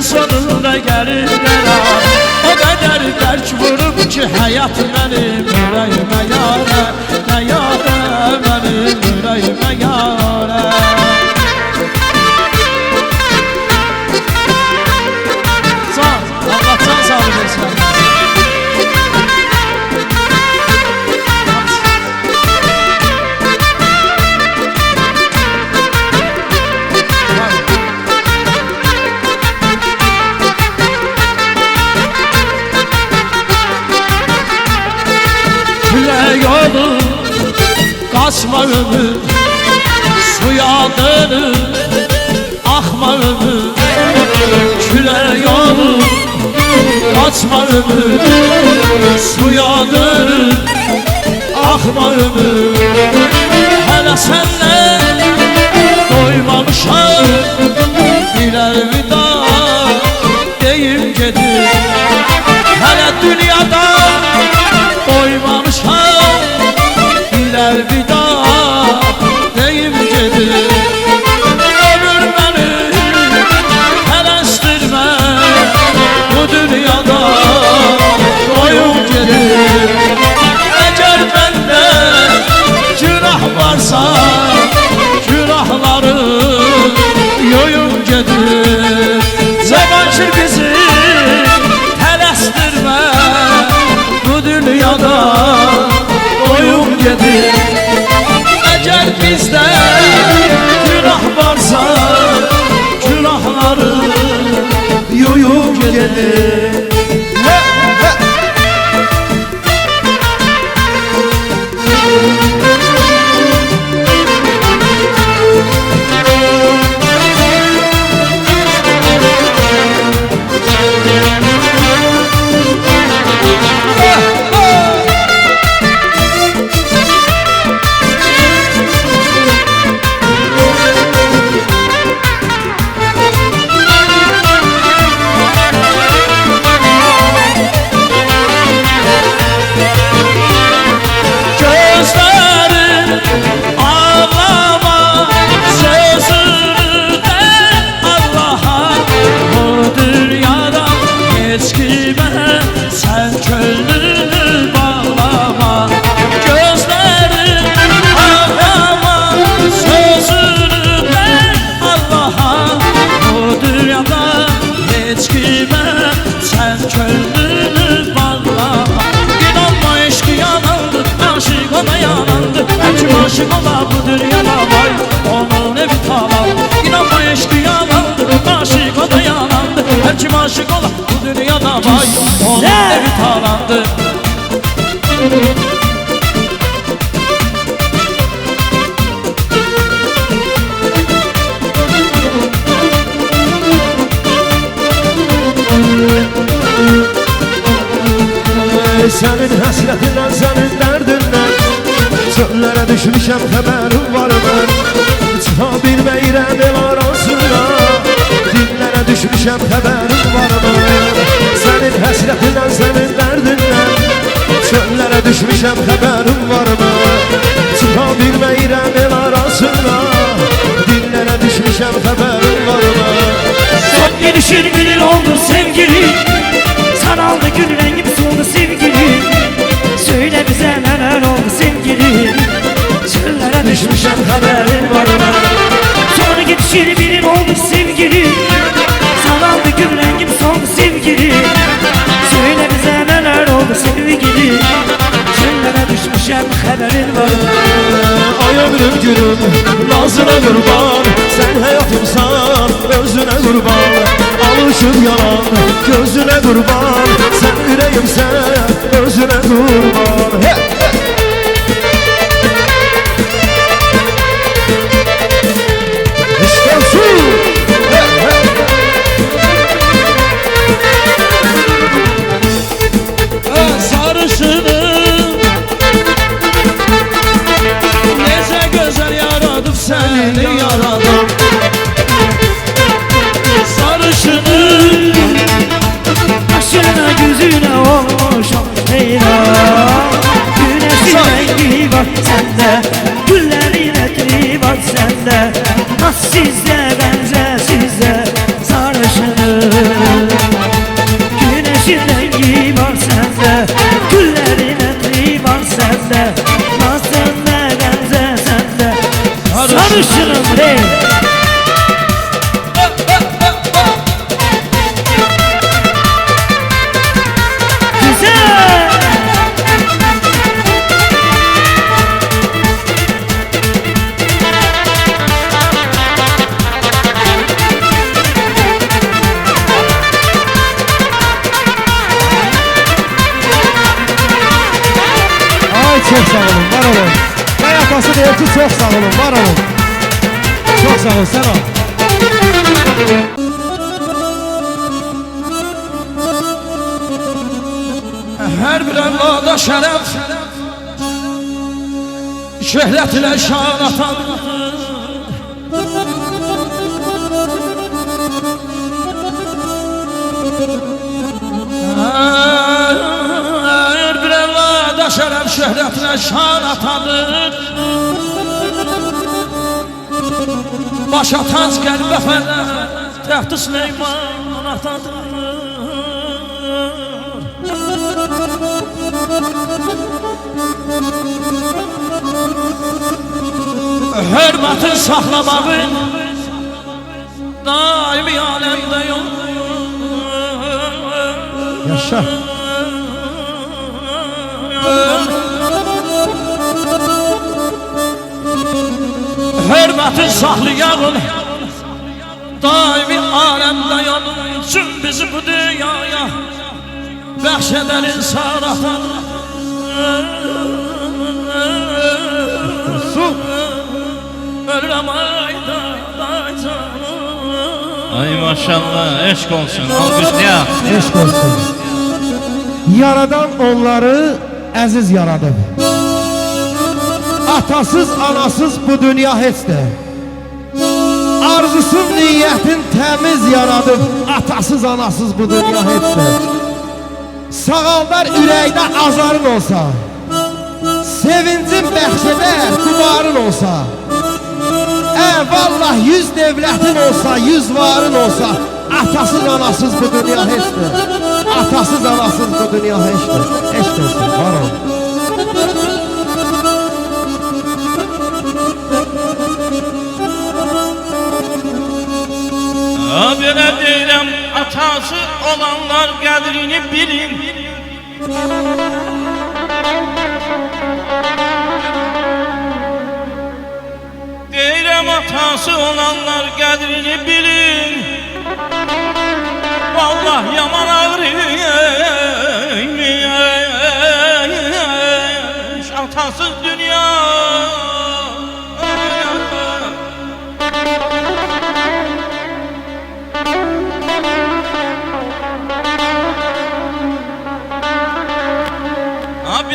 sonunda gelir qərar O qədər bərk vurub ki həyat mənim ürəyimə yarə Nə yarə mənim ürəyimə yarə Can, Allah can sağlık etsin yolu kaçma ömür, suya dönür akma ömür. Küle yolu kaçma ömür, suya dönür akma ömür. Hele senle doymamışam, birer vida deyim gedir. Hele dünyada doymamışam, birer vida deyim gedir. Ömür beni helestirme, bu dünyada doyum gedir. Eğer bende günah varsa günahları yoyum gedir. Zamançır bizi helestirme, bu dünyada doyum gedir. Eğer bizde günah varsa günahları yoyum gedir. Aşık ola bu dünyada vay, onun evi tamam. İnanma eşkı yalandı, aşık o da yalandı. Her kim aşık ola bu dünyada vay, onun evi talandı. Senin hasretinden, senin derdinden çöllere düşmüşəm, xəbərim var mən. Çıxa bilməyirəm el arasında, dinlərə düşmüşəm, xəbərim var mən. Sənin həsrətindən, sənin dərdindən çöllere düşmüşəm, xəbərim var mən. Çıxa bilməyirəm el arasında, dinlərə düşmüşəm, xəbərim var mən. Son gelişin günün oldu sevgili, saraldı gül rengim soldu sevgili. Söyle bize neler oldu sevgili, çöllere düşmüşem haberin var mı? Sonra gidişin bilir oldu sevgili, saraldı gül rengim soldu sevgili. Söyle bize neler oldu sevgili, çöllere düşmüşem haberin var mı? Ay ömrüm günüm nazına kurban, sen hayatımsan özüne kurban. Alışıp yalan gözüne kurban, sen yüreğimsen özüne kurban. Hey, hey. İşte su. Hey, hey. Sarışınım nece güzel yaradım seni yaradım. Sarışınım Başına gözüne olmuş eyvah. Güneşin rengi var sende, güllerin etri var sende. Nasıl sizde benzersize sarışınım. Güneşin rengi var sende, güllerin etri var sende. Nasıl ne benzer sende sarışınım hey. çok sağ olun, var olun. Bəy atası deyir ki, çok sağ olun, var olun. Çok sağ ol, sen ol. Hər bir evlada şərəf şöhrət ilə şan atanır. Hər bir evlada şərəf şöhrət ilə şan atanır. Başa tac qəlbə fərər təxti Süleyman atadır. Hürmetin saklamağı daimi alemde yok. Yaşa. Hürmetin saklayağın daimi alemde yanılsın bizi bu dünyaya bəxşədən insan atanır. Ölürəm ayda Ay maşallah, eşk olsun, alkışlayaq. Eşq olsun. Yaradan onları əziz yaradıb. Atasız, anasız bu dünya heçdir. Arzusun, niyyətin təmiz yaradıb. Atasız, anasız bu dünya heçdir. Sağaldar ürəkdə azarın olsa, sevincin bəxşədər kumarın olsa, vallah 100 devlətin olsa, 100 varın olsa, atasız anasız bu dünya heçdir. Atasız anasız bu dünya heçdir. Eşk olsun, var ol. Belə deyirəm, atası olanlar qədrini bilin. Deyirəm, atası olanlar qədrini bilin. Vallah yaman ağrıymış atasız dünya.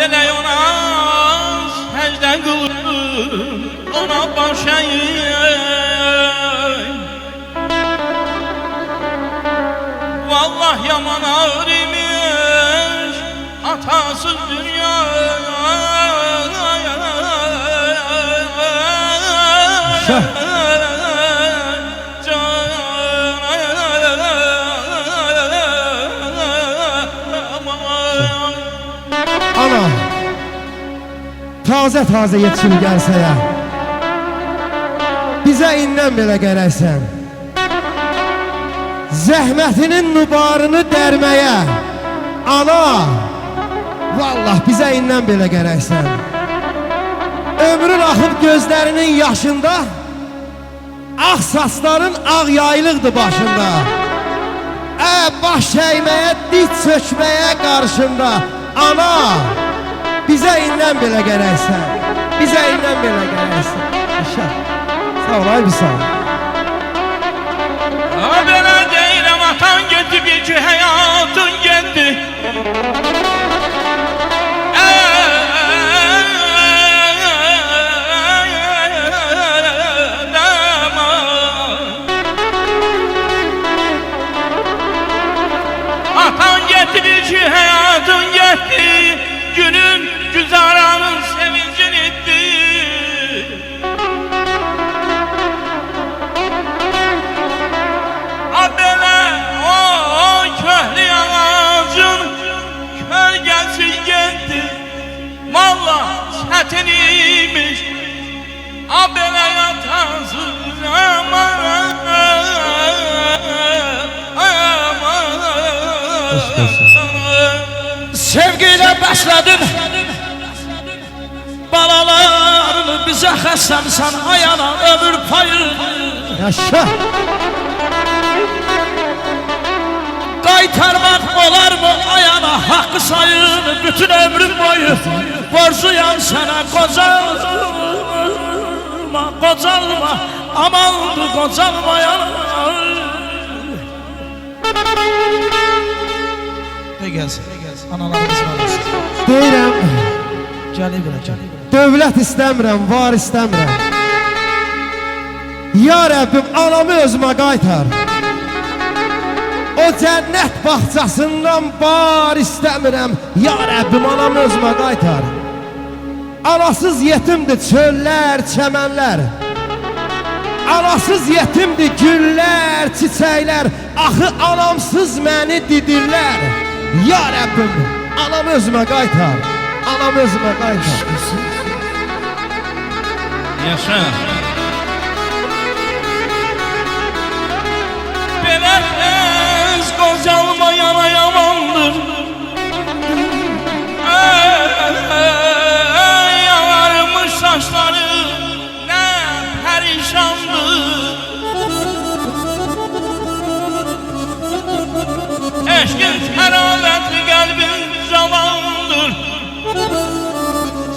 Belə ona həcdən qılır, ona başayım. Vallah yaman ağır imiş atasız dünya. Ana, taze yetişim gəlsəyə, bizə indən belə gərəksən. Zəhmətinin nubarını dərməyə, ana, vallah bizə indən belə gərəksən. Ömrün axıb gözlərinin yaşında, ağ saçların ağ yaylıqdır başında. Baş çəkməyə, dik çökməyə qarşında. Ana, bizə indən belə gərəksən. Bizə indən belə gərəksən. İnşallah. Sağ ol, ay bir sağ ol. Belə deyirəm, atan getdi, bir ki həyatın getdi. Atan getdi, bir ki həyatın getdi. Günün, güzaranın sevincin etdi. Belə o köhlü ağacın kölgəsi getdi. Vallah çətin imiş, belə yatasız aman. Sevgiyle bəslədim balalarını, bizə xəstəmsən ayana ömür payını. Yaşa. Qaytarmaq olar mı ayana haqqı sayını, bütün ömrüm boyu borcuyam sənə qocalma, qocalma, amandır qocalma De gəlsin, analarımız var olsun. Deyirəm, Gəlib bura, gəlib. dövlət istəmirəm, var istəmirəm. Ya Rəbbim, anamı özümə qaytar. O cənnət bağçasından bar istəmirəm. Ya Rəbbim, anamı özümə qaytar. Anasız yetimdir çöllər, çəmənlər. Anasız yetimdir güllər, çiçəklər. Axı anamsız məni didirlər. Ya Rəbbim, anamı özümə qaytar. Anamı özümə qaytar. Yaşa. Beləz qocalmayana yamandır. Yanarmış saçları nə pərişandır. Eşkin təravətli qəlbin zamandır.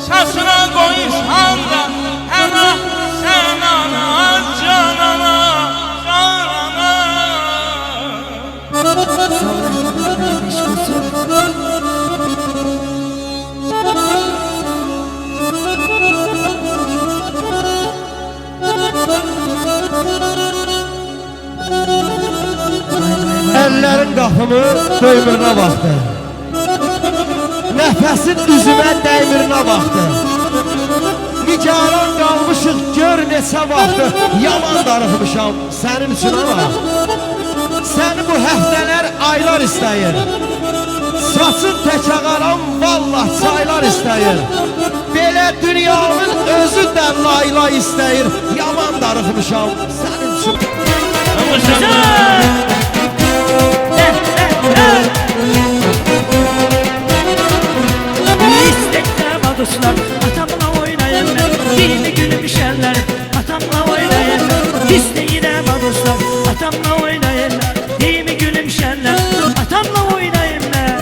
Sasına qoysan da hələ sən ana canana, canana. Əllərin qapımı döyümünə baxdı. Nəfəsin üzümə dəymirinə baxdı. Nigaran qalmışıq gör neçə vaxtı. Yaman darıxmışam sənin üçün ama səni bu həftələr aylar istəyir. Saçın tək ağaram vallah çaylar istəyir. Belə dünyanın özü də layla istəyir. Yaman darıxmışam sənin üçün. İstekler aduslar atamla oynayın ben. Dilimi gülüm şerler atamla oynayın ben. İsteğine aduslar atamla oynayın ben. Dilimi gülüm şerler atamla oynayın ben.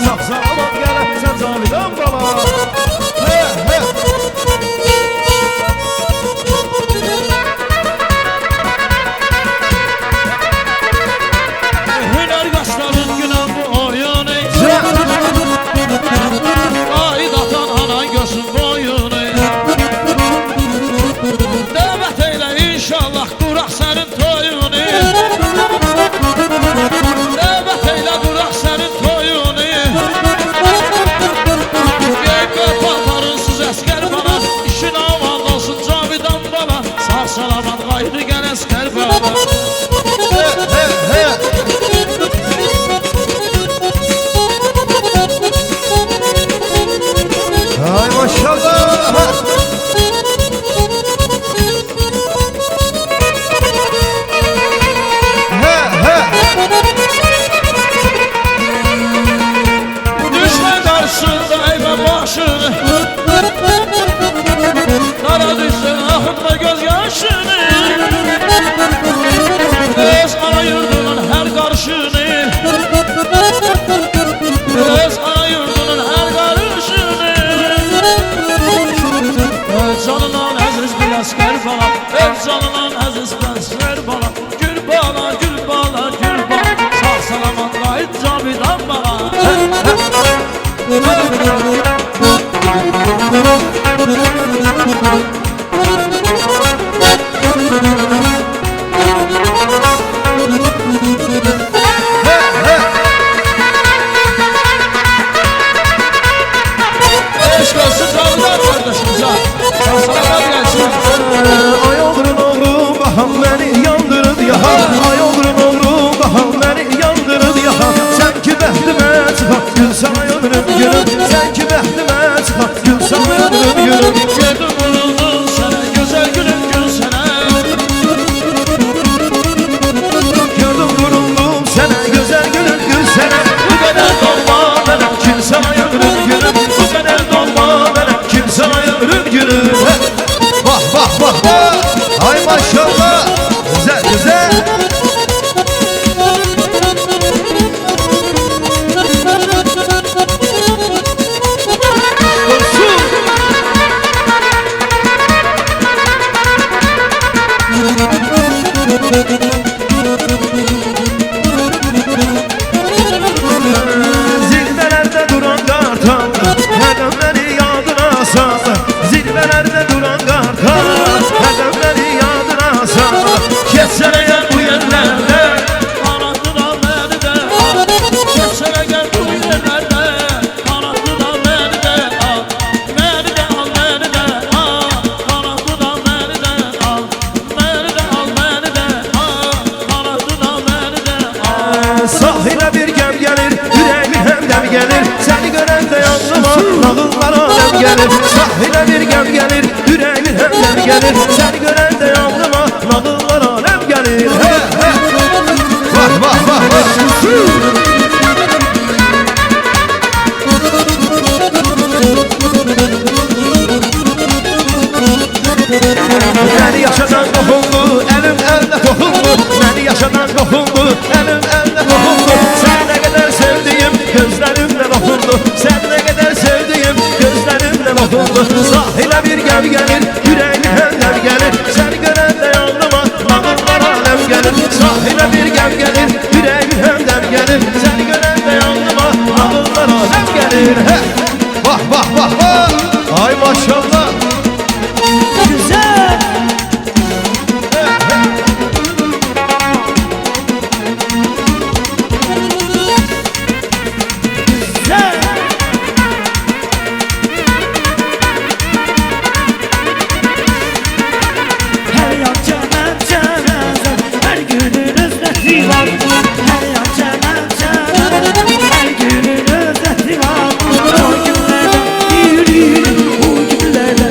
Sağ salamat gələrsən Cavidan bala. He he. Hüner qaşların günah bu oyun ey. Ay datan anan görsün boyunu. Dəvət eylə inşallah quraq sənin toyunu. Dəvət eylə quraq sənin toyunu. Qeybə patarınsız əskər bana, işin aman olsun Cavidan bala. Sağ salamat qaydı gəl əskər bala. He he. Ay maşallah. He he. Düşmə qarşısında eymə başını. Qara düşsün axıtma göz yaşını. Öz ana yurdunun hər qarşını. Öz ana yurdunun hər qarşını. Öz canından əziz bir əskər bala. Öz canından əziz bir əskər bala. Gül bala, gül bala, gül bala. Sağ salamat qayıt Cavidan bala. Eşq olsun Cavidan qardaşımıza. Sağ salamat gəlsin. Ay oğlum oğlum baham beni yandırır ya. Ay oğlum oğlum baham beni yandırır ya. Sen ki bəxtimə çıxaq gül sana yanırım gülüm. Sen ki bəxtimə çıxaq gül sana yanırım gülüm. Gördüm vuruldum sənə, gözəl gülüm gül sənə. Gördüm vuruldum sana güzel gülüm gül sana. Bu kadar dolma benim kim sana yanırım gülüm. Bu kadar dolma benim kim sana yanırım gülüm. Vah vah vah vah. Ay maşallah. Güzel güzel. Olsun. Zirvelerde duran kartal Neden beni yadına sal. Zirvelerde duran kartal Neden beni yadına sal. Geçsene gel bu yerlerde. Qanatlı da məni də al. Keçsənə gəl bu yerlərdə. Qanatlı da məni də al. Məni də al, məni də al. Qanatlı da məni də al. Məni də al, məni də al. Qanatlı da məni də al. Sahilə bir gəm gəlir Ürəyimin həmdəm gəlir Səni görəndə yanlıma Nağıllar aləm gəlir Sahilə bir gəm gəlir Ürəyimin həmdəm gəlir Səni görəndə yanlıma Nağıllar aləm gəlir He he. Vah vah vah vah. Məni yaşadan qoxuldu, əlim əldə toxundu. Məni yaşadan qoxuldu, əlim əldə toxundu. Sən nə qədər sevdiyim, gözlərimlə oxundu. Sən nə qədər sevdiyim, gözlərimlə oxundu. Sahilə bir gəm gəlir, ürəyimin həmdəm gəlir. Səni görəndə yanlıma, nağıllar aləm gəlir. Sahilə bir gəm gəlir, ürəyimin həmdəm gəlir. Səni görəndə yanlıma, nağıllar aləm gəlir. He! Vah vah vah vah! Ay maşallah! Güzel. Güzel. Her yan çemen çemen, her günün özleti var. Her yan çemen çemen, her günün özleti var. O günlerden yürü, o günlerden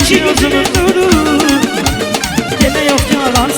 iki gözümün nuru. Deme yok yalan